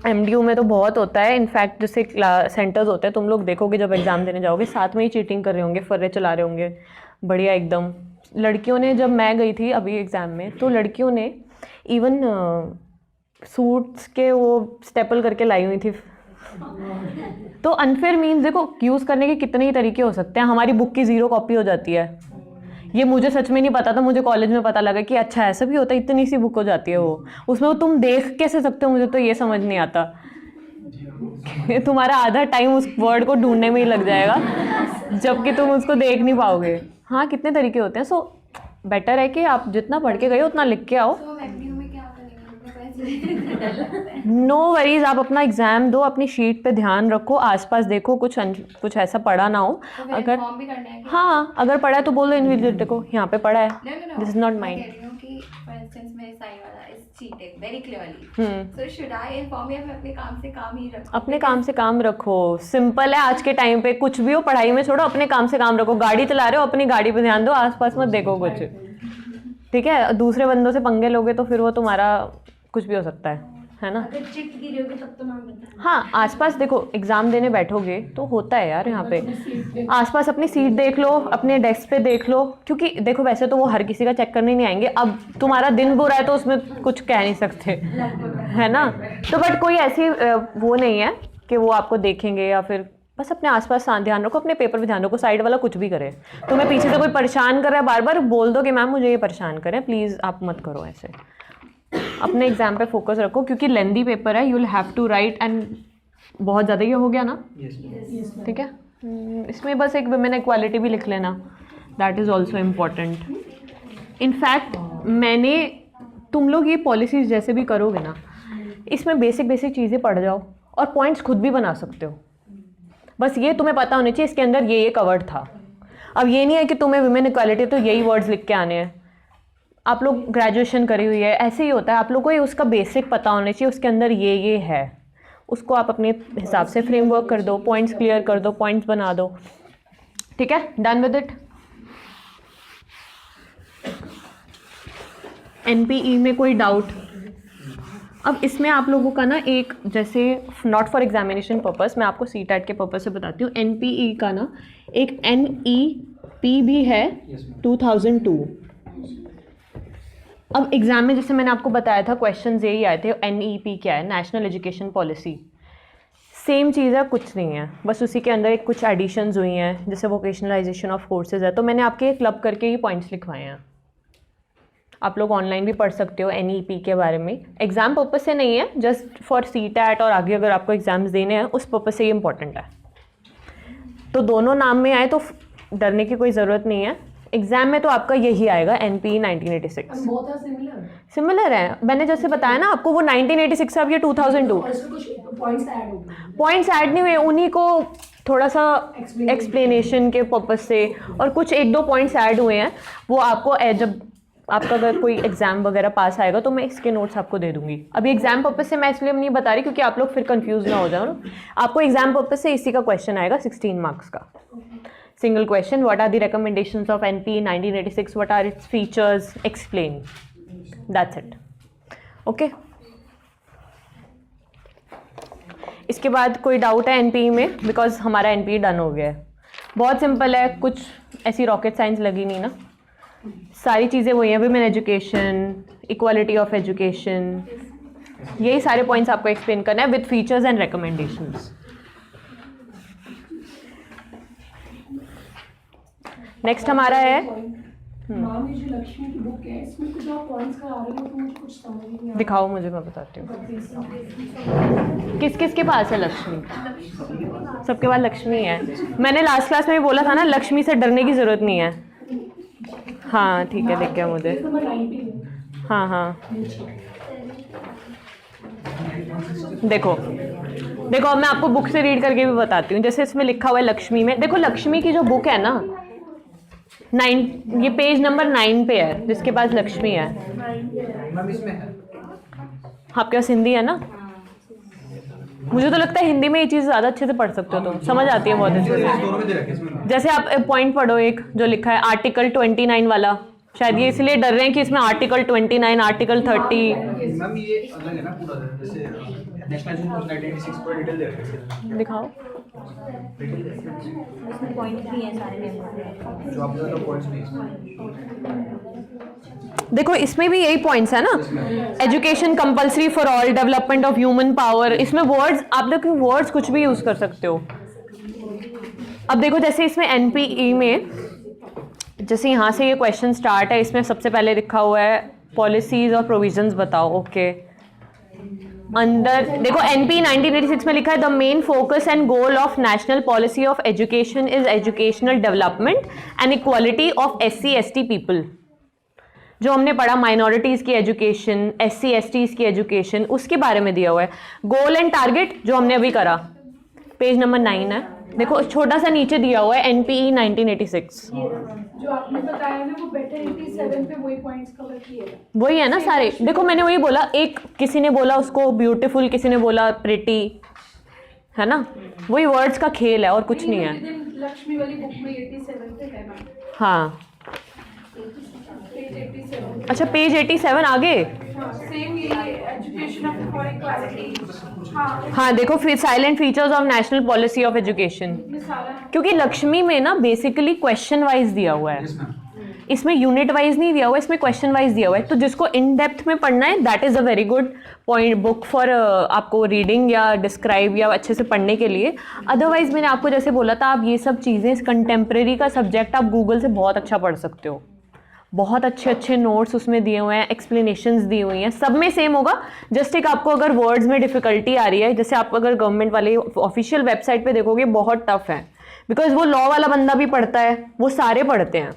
MDU में तो बहुत होता है। इनफैक्ट जैसे सेंटर्स होते हैं, तुम लोग देखोगे जब एग्ज़ाम देने जाओगे, साथ में ही चीटिंग कर रहे होंगे, फर्रे चला रहे होंगे, बढ़िया एकदम। लड़कियों ने, जब मैं गई थी अभी एग्ज़ाम में, तो लड़कियों ने इवन सूट्स के वो स्टेपल करके लाई हुई थी। तो अनफेयर मीन्स देखो, यूज़ करने के कितने ही तरीके हो सकते हैं। हमारी बुक की 0 कॉपी हो जाती है। ये मुझे सच में नहीं पता था, मुझे कॉलेज में पता लगा कि अच्छा ऐसा भी होता है, इतनी सी बुक हो जाती है वो। उसमें वो तुम देख कैसे सकते हो, मुझे तो ये समझ नहीं आता। तुम्हारा आधा टाइम उस वर्ड को ढूंढने में ही लग जाएगा, जबकि तुम उसको देख नहीं पाओगे। हाँ, कितने तरीके होते हैं। सो बेटर है कि आप जितना पढ़ के गए उतना लिख के आओ। तो हम MDU में क्या करेंगे? नो वरीज, आप अपना एग्जाम दो, अपनी शीट पे ध्यान रखो, आसपास देखो, कुछ ऐसा पढ़ा ना हो। अगर फॉर्म भी करना है। हाँ, अगर पढ़ा है तो बोलो इन्विजिलेटर को, यहाँ पे पढ़ा है, this is not mind. For instance मेरे साइन वाला is cheated very clearly, so should I inform या मैं अपने काम से काम ही रखूं? अपने काम से काम रखो, सिंपल है। आज के टाइम पे कुछ भी हो, पढ़ाई में छोड़ो, अपने काम से काम रखो। गाड़ी चला रहे हो, अपनी गाड़ी पे ध्यान दो, आसपास मत देखो कुछ, ठीक है। दूसरे बंदों से पंगे लोगे तो फिर वो तुम्हारा कुछ भी हो सकता है। है ना। अगर चिट गिरी होगी तब तो नाम बताना। हाँ, आसपास देखो, एग्ज़ाम देने बैठोगे तो होता है यार यहाँ पे, आसपास अपनी सीट देख लो, अपने डेस्क पे देख लो, क्योंकि देखो वैसे तो वो हर किसी का चेक करने नहीं आएंगे, अब तुम्हारा दिन बुरा है तो उसमें कुछ कह नहीं सकते, है ना। तो बट कोई ऐसी वो नहीं है कि वो आपको देखेंगे, या फिर बस अपने आसपास ध्यान रखो, अपने पेपर पे ध्यान रखो, साइड वाला कुछ भी करे, तुम्हें पीछे से कोई परेशान कर रहा है बार बार, बोल दो कि मैम मुझे ये परेशान करें, प्लीज़ आप मत करो ऐसे, अपने एग्जाम पे फोकस रखो, क्योंकि लेंदी पेपर है, you will have to write, and बहुत ज़्यादा ये हो गया ना, ठीक है। इसमें बस एक वुमेन इक्वालिटी भी लिख लेना, that is also important. In fact मैंने, तुम लोग ये पॉलिसीज़ जैसे भी करोगे ना, इसमें बेसिक बेसिक चीज़ें पढ़ जाओ और पॉइंट्स खुद भी बना सकते हो, बस ये तुम्हें पता होना चाहिए इसके अंदर ये कवर्ड था। अब ये नहीं है कि तुम्हें वुमेन इक्वालिटी तो यही वर्ड्स लिख के आने हैं, आप लोग ग्रेजुएशन करी हुई है, ऐसे ही होता है, आप लोग को उसका बेसिक पता होना चाहिए, उसके अंदर ये है, उसको आप अपने हिसाब से फ्रेमवर्क कर दो, पॉइंट्स क्लियर कर दो, पॉइंट्स बना दो, ठीक है। Done with it. एनपीई में कोई डाउट? अब इसमें आप लोगों का ना एक, जैसे नॉट फॉर एग्जामिनेशन पर्पस, मैं आपको सीटेट के पर्पस से बताती हूँ, एनपीई का ना एक एनईपी भी है 2002। अब एग्जाम में जैसे मैंने आपको बताया था क्वेश्चंस यही आए थे, एनईपी क्या है, नेशनल एजुकेशन पॉलिसी, सेम चीज़ है, कुछ नहीं है, बस उसी के अंदर एक कुछ एडिशंस हुई हैं, जैसे वोकेशनलाइजेशन ऑफ कोर्सेज है, तो मैंने आपके क्लब करके ही पॉइंट्स लिखवाए हैं, आप लोग ऑनलाइन भी पढ़ सकते हो एनईपी के बारे में, एग्जाम पर्पस से नहीं है, जस्ट फॉर सीटेट और आगे अगर आपको एग्जाम्स देने हैं उस पर्पस से ये इंपॉर्टेंट है। तो दोनों नाम में आए तो डरने की कोई ज़रूरत नहीं है, एग्जाम में तो आपका यही आएगा एनपीई 1986। बहुत सिमिलर है, मैंने जैसे बताया ना आपको, वो 1986 अब ये 2002, पॉइंट्स ऐड नहीं हुए, उन्हीं को थोड़ा सा एक्सप्लेनेशन के पर्पस से, और कुछ एक दो पॉइंट्स ऐड हुए हैं, वो आपको जब आपका अगर कोई एग्जाम वगैरह पास आएगा तो मैं इसके नोट्स आपको दे दूंगी। अभी एग्जाम पर्पस से मैं इसलिए नहीं बता रही क्योंकि आप लोग फिर कंफ्यूज ना हो जाओ ना, आपको एग्जाम पर्पस से इसी का क्वेश्चन आएगा 16 मार्क्स का, single question, what are the recommendations of NPE 1986, what are its features, explain, that's it, okay. इसके बाद कोई डाउट है एनपीई में, बिकॉज हमारा एनपीई डन हो गया है, बहुत सिंपल है, कुछ ऐसी रॉकेट साइंस लगी नहीं ना, सारी चीज़ें वही हैं, women education, equality of education, यही सारे पॉइंट्स आपको एक्सप्लेन करना है with features and recommendations. Next हमारा है, मैम ये जो लक्ष्मी की बुक है, इसमें कुछ आप पॉइंट्स का आ रहे हो तो मुझे कुछ समझ नहीं आ रहा। दिखाओ मुझे, मैं बताती हूँ। किस किस के पास है लक्ष्मी? सबके पास लक्ष्मी है, मैंने लास्ट क्लास में भी बोला था ना, लक्ष्मी से डरने की ज़रूरत नहीं है। हाँ ठीक है, दिख गया मुझे, हाँ हाँ, देखो देखो, अब मैं आपको बुक से रीड करके भी बताती हूँ, जैसे इसमें लिखा हुआ है लक्ष्मी में, देखो लक्ष्मी की जो बुक है ना, 9, ये पेज नंबर 9 पे है, जिसके पास लक्ष्मी है, आपके पास हिंदी है ना, मुझे तो लगता है हिंदी में ये चीज़ ज़्यादा अच्छे से पढ़ सकते हो तुम, समझ आती है बहुत अच्छे से। जैसे आप पॉइंट पढ़ो, एक जो लिखा है आर्टिकल 29 वाला, शायद ये इसलिए डर रहे हैं कि इसमें आर्टिकल 29, आर्टिकल 30, मैम ये अलग है ना पूरा, जैसे नेशनल एजुकेशन 1986 पर डिटेल दे रखे हैं, दिखाओ, पॉइंट भी है सारे पेपर जो आप ज़्यादा पॉइंट्स नहीं, देखो इसमें भी यही पॉइंट्स है ना, education compulsory for all, development of human power, इसमें वर्ड्स, आप देखो वर्ड्स कुछ भी यूज़ कर सकते हो। अब देखो जैसे इसमें एनपीई में, जैसे यहाँ से ये क्वेश्चन स्टार्ट है, इसमें सबसे पहले लिखा हुआ है पॉलिसीज और प्रोविजंस बताओ, ओके। अंदर देखो एनपीई 1986 में लिखा है, the main focus and goal of national policy of education is educational development and equality of SC/ST people, जो हमने पढ़ा माइनॉरिटीज़ की एजुकेशन, SC/STs की एजुकेशन, उसके बारे में दिया हुआ है। गोल एंड टारगेट जो हमने अभी करा, पेज नंबर 9 है, देखो छोटा सा नीचे दिया हुआ है एनपीई 1986, जो आपने बताया ना वो बेटर 87 पे वही पॉइंट्स कवर किए हैं। वही है ना सारे, देखो मैंने वही बोला, एक किसी ने बोला उसको ब्यूटीफुल, किसी ने बोला प्रिटी, है ना, वही वर्ड्स का खेल है और कुछ नहीं है। लक्ष्मी वाली बुक में 87 पे है ना। हाँ पेज 87। अच्छा पेज 87 आगे। सेम ये एजुकेशन फॉर इक्वालिटी। हाँ हाँ देखो फिर salient features of national policy of education, इसमें सारा क्योंकि लक्ष्मी में ना बेसिकली क्वेश्चन वाइज दिया हुआ है, यस मैम। इसमें यूनिट वाइज नहीं दिया हुआ है, इसमें क्वेश्चन वाइज दिया हुआ है। तो जिसको इन डेप्थ में पढ़ना है that is a very good point book for आपको रीडिंग या डिस्क्राइब या अच्छे से पढ़ने के लिए। अदरवाइज मैंने आपको जैसे बोला था, आप ये सब चीज़ें कंटेम्प्रेरी का सब्जेक्ट आप गूगल से बहुत अच्छा पढ़ सकते हो। बहुत अच्छे अच्छे नोट्स उसमें दिए हुए हैं, एक्सप्लेनेशंस दी हुई हैं, सब में सेम होगा। जस्ट एक आपको अगर वर्ड्स में डिफिकल्टी आ रही है, जैसे आप अगर गवर्नमेंट वाले ऑफिशियल वेबसाइट पे देखोगे बहुत टफ है, बिकॉज वो लॉ वाला बंदा भी पढ़ता है, वो सारे पढ़ते हैं।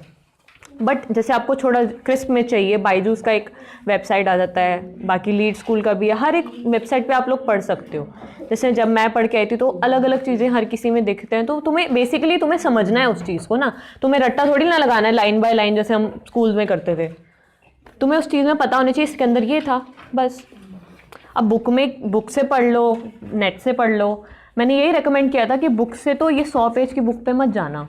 बट जैसे आपको थोड़ा क्रिस्प में चाहिए, बायजूस का एक वेबसाइट आ जाता है, बाकी लीड स्कूल का भी है, हर एक वेबसाइट पे आप लोग पढ़ सकते हो। जैसे जब मैं पढ़ के आई थी तो अलग अलग चीज़ें हर किसी में दिखते हैं, तो तुम्हें बेसिकली तुम्हें समझना है उस चीज़ को ना, तुम्हें रट्टा थोड़ी ना लगाना है लाइन बाय लाइन जैसे हम स्कूल में करते थे। तुम्हें उस चीज़ में पता होना चाहिए इसके अंदर ये था बस। अब बुक से पढ़ लो, नेट से पढ़ लो। मैंने यही रिकमेंड किया था कि बुक से तो ये 100 पेज की बुक पे मत जाना,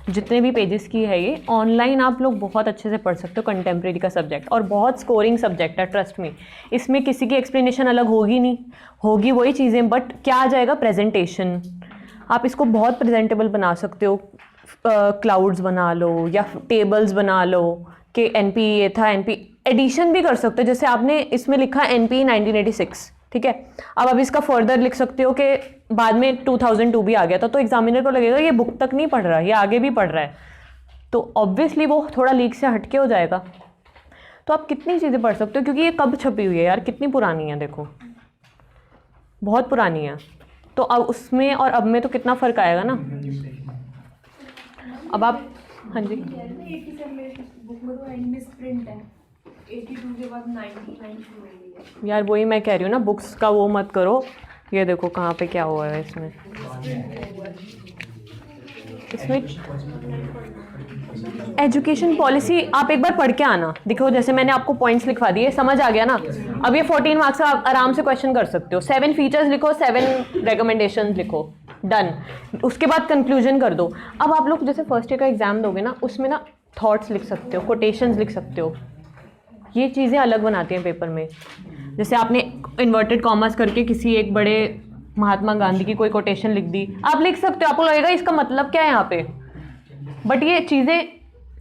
जितने भी पेजेस की है ये ऑनलाइन आप लोग बहुत अच्छे से पढ़ सकते हो कंटेम्प्रेरी का सब्जेक्ट, और बहुत स्कोरिंग सब्जेक्ट है, ट्रस्ट मी। इसमें किसी की एक्सप्लेनेशन अलग होगी नहीं, होगी वही चीज़ें, बट क्या आ जाएगा प्रेजेंटेशन। आप इसको बहुत प्रेजेंटेबल बना सकते हो, क्लाउड्स बना लो या टेबल्स बना लो कि एनपी ये था, एनपी एडिशन भी कर सकते हो। जैसे आपने इसमें लिखा एनपी 1986, ठीक है, अब आप इसका फर्दर लिख सकते हो कि बाद में 2002 भी आ गया था, तो एग्जामिनर को लगेगा ये बुक तक नहीं पढ़ रहा है, ये आगे भी पढ़ रहा है, तो ऑब्वियसली वो थोड़ा लीक से हटके हो जाएगा। तो आप कितनी चीज़ें पढ़ सकते हो, क्योंकि ये कब छपी हुई है यार, कितनी पुरानी है, देखो बहुत पुरानी है। तो अब उसमें और अब में तो कितना फ़र्क आएगा ना। अब आप हाँ जी 87 बुक में तो एंड में स्प्रिंट है, 82 के बाद 99 शुरू हो गई है। यार वही मैं कह रही हूँ ना, बुक्स का वो मत करो। ये देखो कहाँ पे क्या हुआ है इसमें एजुकेशन पॉलिसी आप एक बार पढ़ के आना। देखो जैसे मैंने आपको पॉइंट्स लिखवा दिए, समझ आ गया ना। अब ये 14 मार्क्स का आप आराम से क्वेश्चन कर सकते हो। 7 फीचर्स लिखो, 7 रिकमेंडेशंस लिखो, डन। उसके बाद कंक्लूजन कर दो। अब आप लोग जैसे फर्स्ट ईयर का एग्जाम दोगे ना, उसमें ना थॉट्स लिख सकते हो, कोटेशंस लिख सकते हो, ये चीज़ें अलग बनाती हैं पेपर में। जैसे आपने इन्वर्टेड कॉमर्स करके किसी एक बड़े महात्मा गांधी की कोई कोटेशन लिख दी, आप लिख सकते हो, आपको लगेगा इसका मतलब क्या है यहाँ पे। बट ये चीज़ें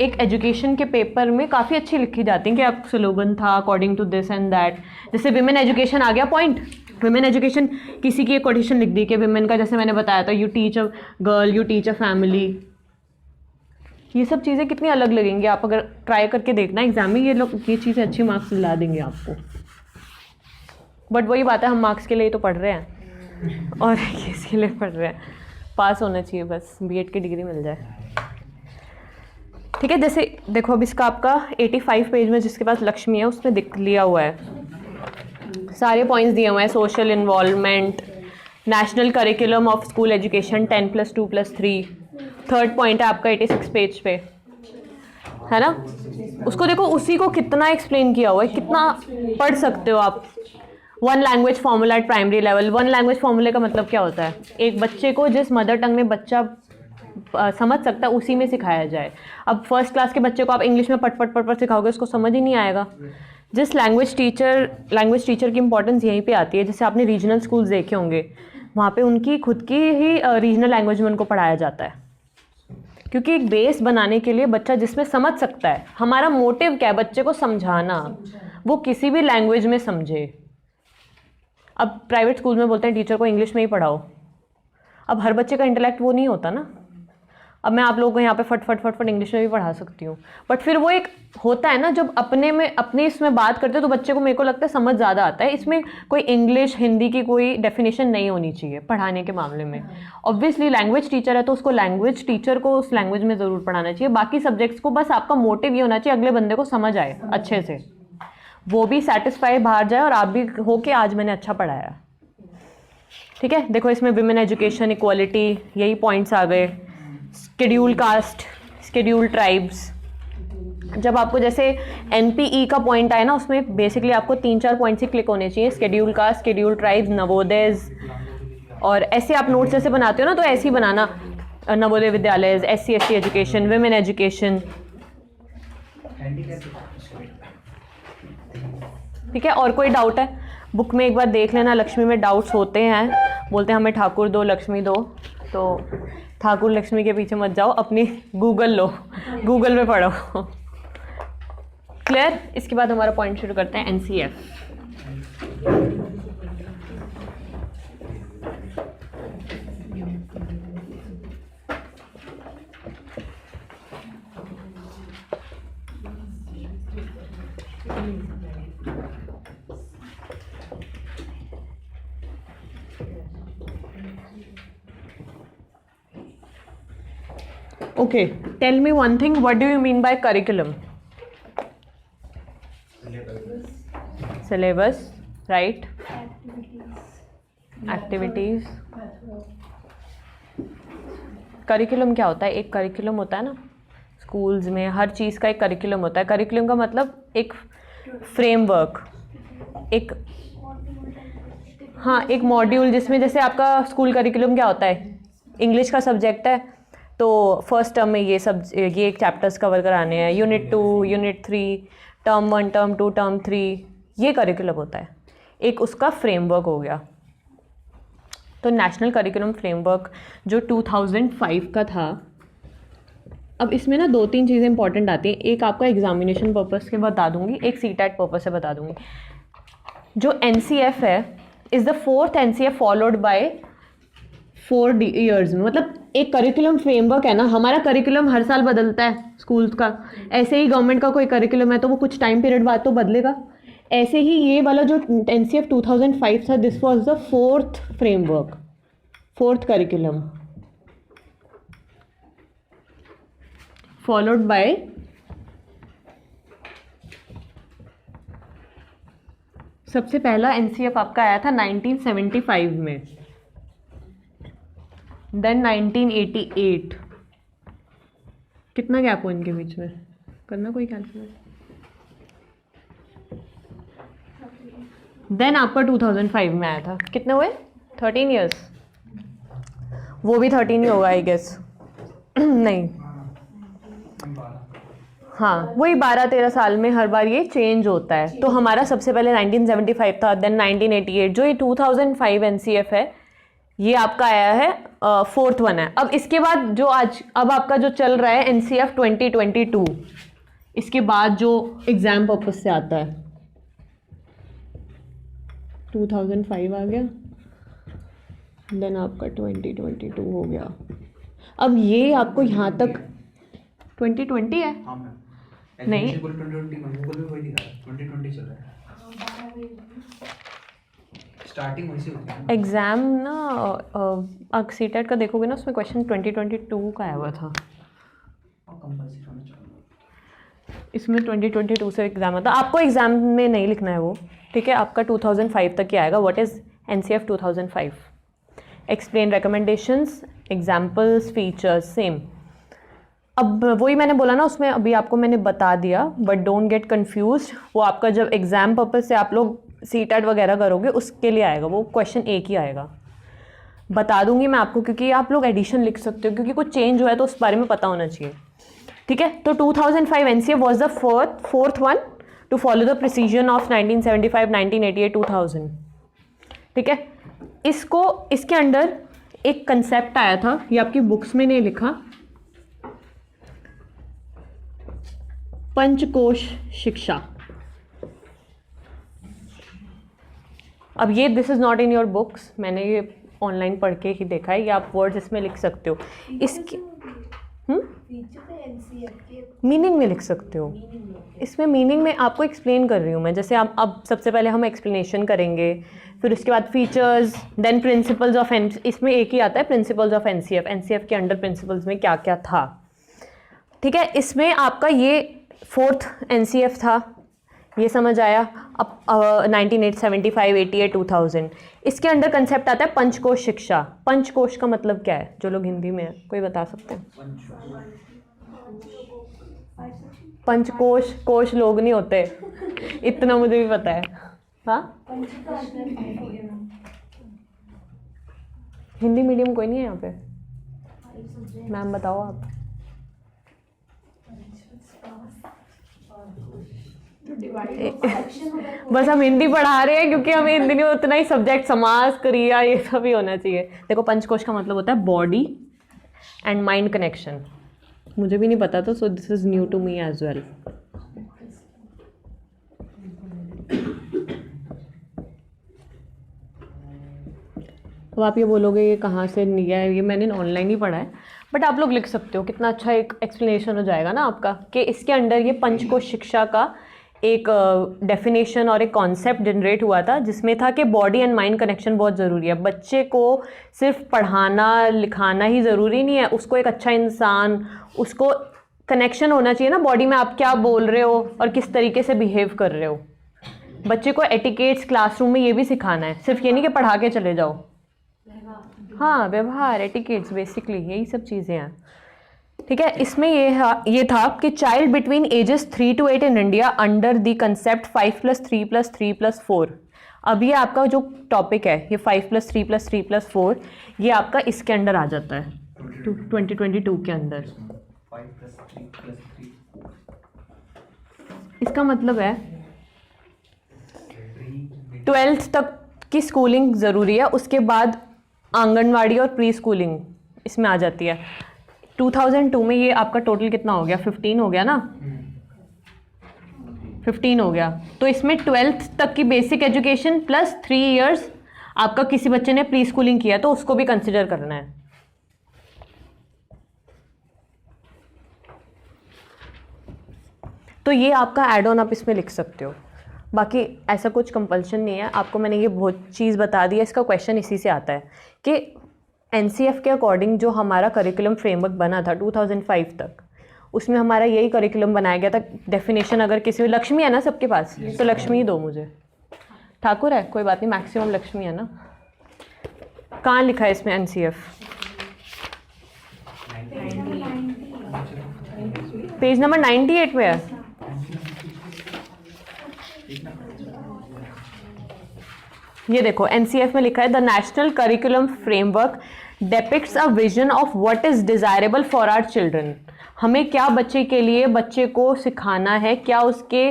एक एजुकेशन के पेपर में काफ़ी अच्छी लिखी जाती हैं कि आप स्लोगन था according to this and that. जैसे विमेन एजुकेशन आ गया पॉइंट, विमेन एजुकेशन किसी की एक कोटेशन लिख दी कि विमेन का, जैसे मैंने बताया था, you teach a girl, you teach a family. ये सब चीज़ें कितनी अलग लगेंगी, आप अगर ट्राई करके देखना एग्जाम में, ये चीज़ें अच्छी मार्क्स दिला देंगे आपको। बट वही बात है, हम मार्क्स के लिए तो पढ़ रहे हैं और इसके लिए पढ़ रहे हैं, पास होना चाहिए बस, बीएड की डिग्री मिल जाए, ठीक है। जैसे देखो अब इसका आपका 85 पेज में जिसके पास लक्ष्मी है उसमें दिख लिया हुआ है, सारे पॉइंट्स दिए हुए हैं। Social involvement, national curriculum of school education 10+2+3, third point है आपका 86 पेज पे, है ना। उसको देखो, उसी को कितना एक्सप्लेन किया हुआ है, कितना पढ़ सकते हो आप। 1 language formula eight primary level. 1 language फार्मूले का मतलब क्या होता है, एक बच्चे को जिस मदर टंग में बच्चा समझ सकता है उसी में सिखाया जाए। अब फर्स्ट क्लास के बच्चे को आप इंग्लिश में पट पट सिखाओगे, उसको समझ ही नहीं आएगा। जिस लैंग्वेज टीचर की इंपॉर्टेंस यहीं पे आती है। जैसे आपने रीजनल स्कूल्स देखे होंगे, वहाँ पे उनकी खुद की ही रीजनल लैंग्वेज में उनको पढ़ाया जाता है, क्योंकि एक बेस बनाने के लिए बच्चा जिसमें समझ सकता है। हमारा मोटिव क्या है, बच्चे को समझाना, वो किसी भी लैंग्वेज में समझे। अब प्राइवेट स्कूल में बोलते हैं टीचर को इंग्लिश में ही पढ़ाओ, अब हर बच्चे का इंटेलेक्ट वो नहीं होता ना। अब मैं आप लोगों को यहाँ पे फट इंग्लिश में भी पढ़ा सकती हूँ, बट फिर वो एक होता है ना, जब अपने इसमें बात करते तो बच्चे को, मेरे को लगता है, समझ ज़्यादा आता है। इसमें कोई इंग्लिश हिंदी की कोई डेफिनेशन नहीं होनी चाहिए पढ़ाने के मामले में। ऑब्वियसली लैंग्वेज टीचर है तो उसको लैंग्वेज टीचर को उस लैंग्वेज में ज़रूर पढ़ाना चाहिए। बाकी सब्जेक्ट्स को बस आपका मोटिव ये होना चाहिए अगले बंदे को समझ आए अच्छे से, वो भी सेटिस्फाई बाहर जाए और आप भी हो कि आज मैंने अच्छा पढ़ाया, ठीक है। देखो इसमें विमेन एजुकेशन, इक्वालिटी, यही पॉइंट्स आ गए। Schedule caste, schedule tribes. जब आपको जैसे एनपीई का पॉइंट आए ना, उसमें बेसिकली आपको 3-4 पॉइंट्स ही क्लिक होने चाहिए। शेड्यूल कास्ट, शेड्यूल ट्राइब्स, नवोदयज, और ऐसे आप नोट्स जैसे बनाते हो ना, तो ऐसे ही बनाना। Navodaya Vidyalaya, SC ST education, women education. ठीक है, और कोई डाउट है? बुक में एक बार देख लेना, लक्ष्मी में डाउट्स होते हैं, बोलते हैं हमें ठाकुर दो लक्ष्मी दो, तो ठाकुर लक्ष्मी के पीछे मत जाओ, अपनी गूगल लो, गूगल पे पढ़ो। क्लियर? इसके बाद हमारा पॉइंट शुरू करते हैं NCF. Okay, tell me one thing, what do you mean by curriculum? Syllabus, right? Activities. Curriculum क्या होता है? एक करिकुलम होता है ना स्कूल्स में, हर चीज़ का एक करिकुलम होता है। करिकुलम का मतलब एक फ्रेमवर्क, एक हाँ एक मॉड्यूल, जिसमें जैसे आपका स्कूल करिकुलम क्या होता है, इंग्लिश का सब्जेक्ट है तो फर्स्ट टर्म में ये चैप्टर्स कवर कराने हैं, unit 2, unit 3, term 1, term 2, term 3, ये करिकुलम होता है, एक उसका फ्रेमवर्क हो गया। तो नेशनल करिकुलम फ्रेमवर्क जो 2005 का था, अब इसमें ना 2-3 चीज़ें इंपॉर्टेंट आती हैं। एक आपका एग्जामिनेशन पर्पस के बता दूंगी, एक सीटेट पर्पस से बता दूंगी। जो एनसीएफ है is the 4th NCF followed by 4 years में, मतलब एक करिकुलम फ्रेमवर्क है ना, हमारा करिकुलम हर साल बदलता है स्कूल्स का, ऐसे ही गवर्नमेंट का कोई करिकुलम है तो वो कुछ टाइम पीरियड बाद तो बदलेगा। ऐसे ही ये वाला जो एनसीएफ 2005 था, this was the 4th framework, 4th curriculum followed by सबसे पहला एनसीएफ आपका आया था 1975 में, देन 1988। कितना गैप हो इनके बीच में? करना कोई कैलकुलेट। देन आपका 2005 में आया था, कितने हुए? 13 ईयर्स। वो भी 13 ही होगा आई गेस। नहीं, हाँ वही 12-13 साल में हर बार ये चेंज होता है। तो हमारा सबसे पहले 1975 था, देन 1988। जो ये 2005 एनसीएफ है ये आपका आया है 4th वन है। अब इसके बाद जो अब आपका जो चल रहा है एनसीएफ 2022, इसके बाद जो एग्जाम पर्पस से आता है, 2005 आ गया, देन आपका 2022 हो गया। अब ये आपको यहाँ तक 2020 है? हाँ मैम, नहीं। 2020 चल रहा है, स्टार्टिंग वैसे होती है। एग्ज़ाम ना सीटेट का देखोगे ना, उसमें क्वेश्चन 2022 का आया हुआ था, इसमें 2022 से एग्ज़ाम आता। आपको एग्ज़ाम में नहीं लिखना है वो, ठीक है, आपका 2005 तक ही आएगा। What is NCF 2005? Explain recommendations, examples, features, same. अब वही मैंने बोला ना, उसमें अभी आपको मैंने बता दिया, बट डोंट गेट कन्फ्यूज्ड। वो आपका जब एग्ज़ाम पर्पस से आप लोग सीटेट वगैरह करोगे उसके लिए आएगा, वो क्वेश्चन एक ही आएगा। बता दूंगी मैं आपको, क्योंकि आप लोग एडिशन लिख सकते हो, क्योंकि कुछ चेंज हुआ है तो उस बारे में पता होना चाहिए, ठीक है। तो 2005 NCF was the fourth one two follow the procedure of 1975, 1988, 2000, ठीक है। इसके अंडर एक कंसेप्ट आया था, ये आपकी बुक्स में नहीं लिखा, पंचकोश शिक्षा। अब ये this is not in your books, मैंने ये ऑनलाइन पढ़ के ही देखा है, ये आप वर्ड्स इसमें लिख सकते हो, इसकी मीनिंग में लिख सकते हो। इसमें मीनिंग में आपको एक्सप्लेन कर रही हूँ मैं, जैसे आप अब सबसे पहले हम एक्सप्लेनेशन करेंगे, फिर उसके बाद फीचर्स, देन प्रिंसिपल्स ऑफ इसमें एक ही आता है प्रिंसिपल्स ऑफ एनसीएफ, एनसीएफ के अंडर प्रिंसिपल्स में क्या क्या था, ठीक है। इसमें आपका ये 4th एनसीएफ था, ये समझ आया। अब 1975, 88, 2000, इसके अंडर कंसेप्ट आता है पंचकोश शिक्षा। पंचकोश का मतलब क्या है? जो लोग हिंदी में है कोई बता सकते हैं? पंचकोश, कोश लोग नहीं होते, इतना मुझे भी पता है। हाँ, हिंदी मीडियम कोई नहीं है यहाँ पे? मैम बताओ आप। बस हम हिंदी पढ़ा रहे हैं क्योंकि हमें हिंदी में उतना ही सब्जेक्ट समास क्रिया ये सब ही होना चाहिए। देखो पंचकोश का मतलब होता है बॉडी एंड माइंड कनेक्शन। मुझे भी नहीं पता था, so this is new to me as well. तो आप ये बोलोगे ये कहाँ से लिया है, ये मैंने ऑनलाइन ही पढ़ा है, बट आप लोग लिख सकते हो, कितना अच्छा एक एक्सप्लेनेशन हो जाएगा ना आपका कि इसके अंडर ये पंचकोश शिक्षा का एक डेफिनेशन और एक कॉन्सेप्ट जनरेट हुआ था जिसमें था कि बॉडी एंड माइंड कनेक्शन बहुत ज़रूरी है। बच्चे को सिर्फ पढ़ाना लिखाना ही ज़रूरी नहीं है, उसको एक अच्छा इंसान, उसको कनेक्शन होना चाहिए ना बॉडी में, आप क्या बोल रहे हो और किस तरीके से बिहेव कर रहे हो। बच्चे को एटिकेट्स क्लासरूम में ये भी सिखाना है, सिर्फ ये नहीं कि पढ़ा के चले जाओ। हाँ, व्यवहार, एटिकेट्स, बेसिकली यही सब चीज़ें हैं। ठीक है, इसमें ये था कि child between ages 3 to 8 in India under the concept 5+3+3+4। अब ये आपका जो टॉपिक है ये 5+3+3+4 ये आपका इसके अंडर आ जाता है 2022 के अंदर। 5+3+3 इसका मतलब है 12th तक की स्कूलिंग ज़रूरी है, उसके बाद आंगनवाड़ी और प्री स्कूलिंग इसमें आ जाती है। 2002 में ये आपका टोटल कितना हो गया, 15 हो गया ना, 15 हो गया। तो इसमें 12th तक की बेसिक एजुकेशन प्लस 3 इयर्स आपका किसी बच्चे ने प्री स्कूलिंग किया तो उसको भी कंसिडर करना है। तो ये आपका एड ऑन आप इसमें लिख सकते हो, बाकी ऐसा कुछ कंपल्शन नहीं है आपको। मैंने ये बहुत चीज़ बता दी है, इसका क्वेश्चन इसी से आता है कि एनसीएफ के अकॉर्डिंग जो हमारा करिकुलम फ्रेमवर्क बना था 2005 तक, उसमें हमारा यही करिकुलम बनाया गया था। डेफिनेशन अगर किसी लक्ष्मी है ना सबके पास, तो लक्ष्मी ही दो मुझे। ठाकुर है, कोई बात नहीं, मैक्सिमम लक्ष्मी है ना। कहाँ लिखा है इसमें एनसीएफ? पेज नंबर 98 में है। ये देखो एनसीएफ में लिखा है the national curriculum framework depicts a vision of what is desirable for our children। हमें क्या बच्चे के लिए बच्चे को सिखाना है, क्या उसके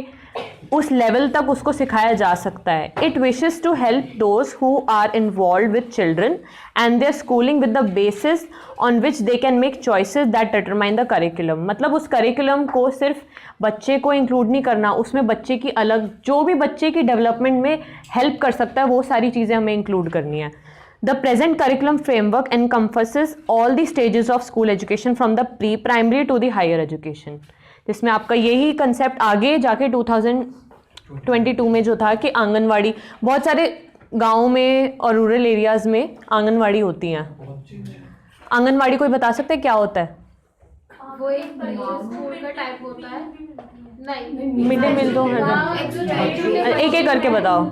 उस लेवल तक उसको सिखाया जा सकता है। It wishes to help those who are involved with children and their schooling with the basis on which they can make choices that determine the curriculum। मतलब उस करिकुलम को सिर्फ बच्चे को इंक्लूड नहीं करना, उसमें बच्चे की अलग जो भी बच्चे की डेवलपमेंट में हेल्प कर सकता है वो सारी चीज़ें हमें इंक्लूड करनी है। The present curriculum framework encompasses all the stages of school education from the pre-primary to the higher education। जिसमें आपका यही कंसेप्ट आगे जाके 2022 में जो था कि आंगनवाड़ी, बहुत सारे गाँव में और रूरल एरियाज़ में आंगनवाड़ी होती हैं। आंगनवाड़ी कोई बता सकते हैं क्या होता है? वो एक स्कूल का टाइप होता है। नहीं, मिड डे मील दो हैं, एक एक करके बताओ।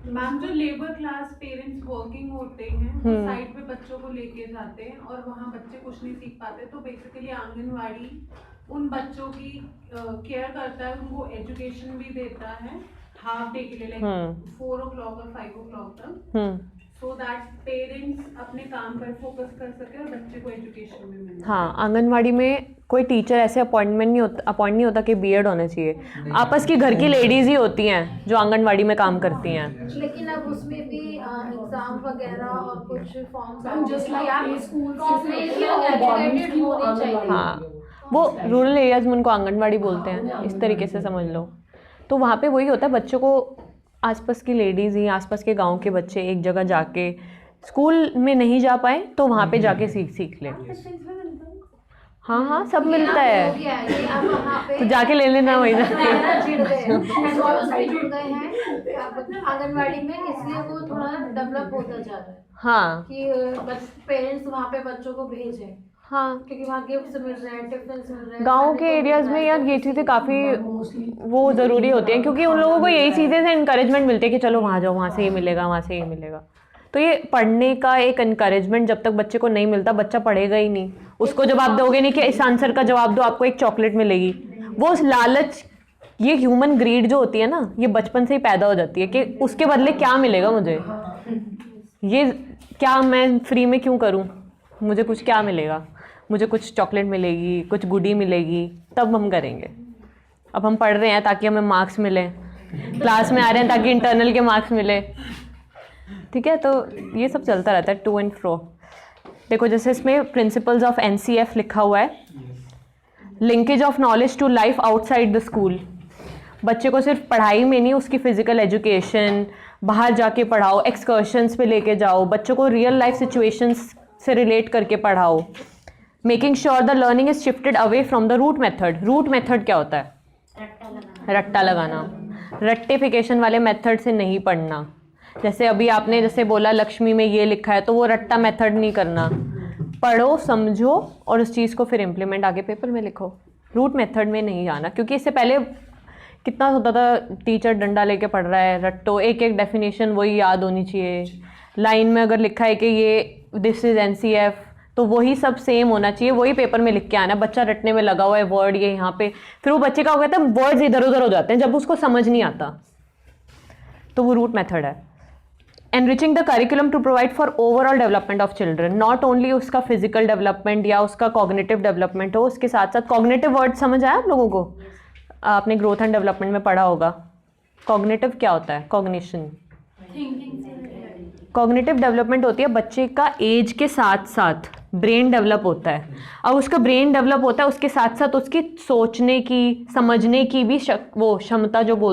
मैम जो लेबर क्लास पेरेंट्स वर्किंग होते हैं वो साइड पे बच्चों को लेके जाते हैं और वहाँ बच्चे कुछ नहीं सीख पाते, तो बेसिकली आंगनवाड़ी उन बच्चों की केयर करता है, उनको एजुकेशन भी देता है हाफ डे के लिए, लाइक 4 o'clock और 5 o'clock तक, सो दैट पेरेंट्स अपने काम पर फोकस कर सके और बच्चे को एजुकेशन भी मिले। हाँ, आंगनवाड़ी में कोई टीचर ऐसे अपॉइंट नहीं होता कि बीएड होना चाहिए। आपस की घर की लेडीज ही होती हैं जो आंगनवाड़ी में काम करती हैं। लेकिन अब उसमें भी एग्जाम वगैरह और कुछ फॉर्म्स हाँ, वो रूरल एरियाज में उनको आंगनवाड़ी बोलते हैं, इस तरीके से समझ लो। तो वहाँ पे वही होता है, बच्चों को आसपास की लेडीज़ ही, आसपास के गांव के बच्चे एक जगह जाके, स्कूल में नहीं जा पाए तो वहाँ पे जाके सीख ले। हाँ हाँ, सब मिलता है, तो जाके ले लेना वही जाके। आंगनवाड़ी में इसलिए वो थोड़ा डेवलप होता जा रहा है। हाँ कि पेरेंट्स वहाँ पे बच्चों को भेजें, हाँ, क्योंकि वहाँ गिफ्ट्स मिल रहे हैं, टिफिन मिल रहे हैं। गाँव के एरियाज़ में यार ये चीज़ें काफ़ी वो ज़रूरी होती हैं, क्योंकि उन लोगों को यही चीज़ें से इंकरेजमेंट मिलती है कि चलो वहाँ जाओ, वहाँ से ये मिलेगा, वहाँ से ये मिलेगा। तो ये पढ़ने का एक इनकरेजमेंट जब तक बच्चे को नहीं मिलता, बच्चा पढ़ेगा ही नहीं। उसको जब आप दोगे नहीं कि इस आंसर का जवाब दो, आपको एक चॉकलेट मिलेगी, वो उस लालच, ये ह्यूमन ग्रीड जो होती है ना, ये बचपन से ही पैदा हो जाती है कि उसके बदले क्या मिलेगा मुझे, ये क्या मैं फ्री में क्यों करूँ, मुझे कुछ क्या मिलेगा, मुझे कुछ चॉकलेट मिलेगी, कुछ गुडी मिलेगी, तब हम करेंगे। अब हम पढ़ रहे हैं ताकि हमें मार्क्स मिले, क्लास में आ रहे हैं ताकि इंटरनल के मार्क्स मिले, ठीक है। तो ये सब चलता रहता है टू एंड फ्रो। देखो जैसे इसमें प्रिंसिपल्स ऑफ NCF लिखा हुआ है, linkage of knowledge to life outside the school. बच्चे को सिर्फ पढ़ाई में नहीं, उसकी फिजिकल एजुकेशन, बाहर जाके पढ़ाओ, एक्सकर्शंस पे लेके जाओ, बच्चों को रियल लाइफ सिचुएशंस से रिलेट करके पढ़ाओ। Making sure the learning is shifted away from the rote method. Rote method क्या होता है? रट्टा लगाना। रट्टिफिकेशन वाले मेथड से नहीं पढ़ना। जैसे अभी आपने जैसे बोला लक्ष्मी में ये लिखा है, तो वो रट्टा मेथड नहीं करना। पढ़ो, समझो और उस चीज़ को फिर इम्प्लीमेंट आगे पेपर में लिखो। रूट मेथड में नहीं आना, क्योंकि इससे पहले कितना होता था, टीचर डंडा लेके पढ़ रहा है, रट्टो, एक एक डेफिनेशन वही याद होनी चाहिए। लाइन में अगर लिखा है कि ये दिस इज NCF, तो वही सब सेम होना चाहिए, वही पेपर में लिख के आना। बच्चा रटने में लगा हुआ है, वर्ड ये यहाँ पे, फिर वो बच्चे का हो गया था, वर्ड्स इधर उधर हो जाते हैं जब उसको समझ नहीं आता, तो वो रूट मेथड है। Enriching the curriculum to provide for overall development of children, not only उसका फिजिकल डेवलपमेंट या उसका कॉग्निटिव डेवलपमेंट हो, उसके साथ साथ कॉग्निटिव वर्ड समझ आया आप लोगों को? आपने ग्रोथ एंड डेवलपमेंट में पढ़ा होगा। कॉग्निटिव क्या होता है? कॉग्निशन। कॉग्निटिव डेवलपमेंट होती है बच्चे का एज के साथ साथ ब्रेन डेवलप होता है। अब उसका ब्रेन डेवलप होता है, उसके साथ साथ उसकी सोचने की, समझने की भी वो क्षमता जो बोल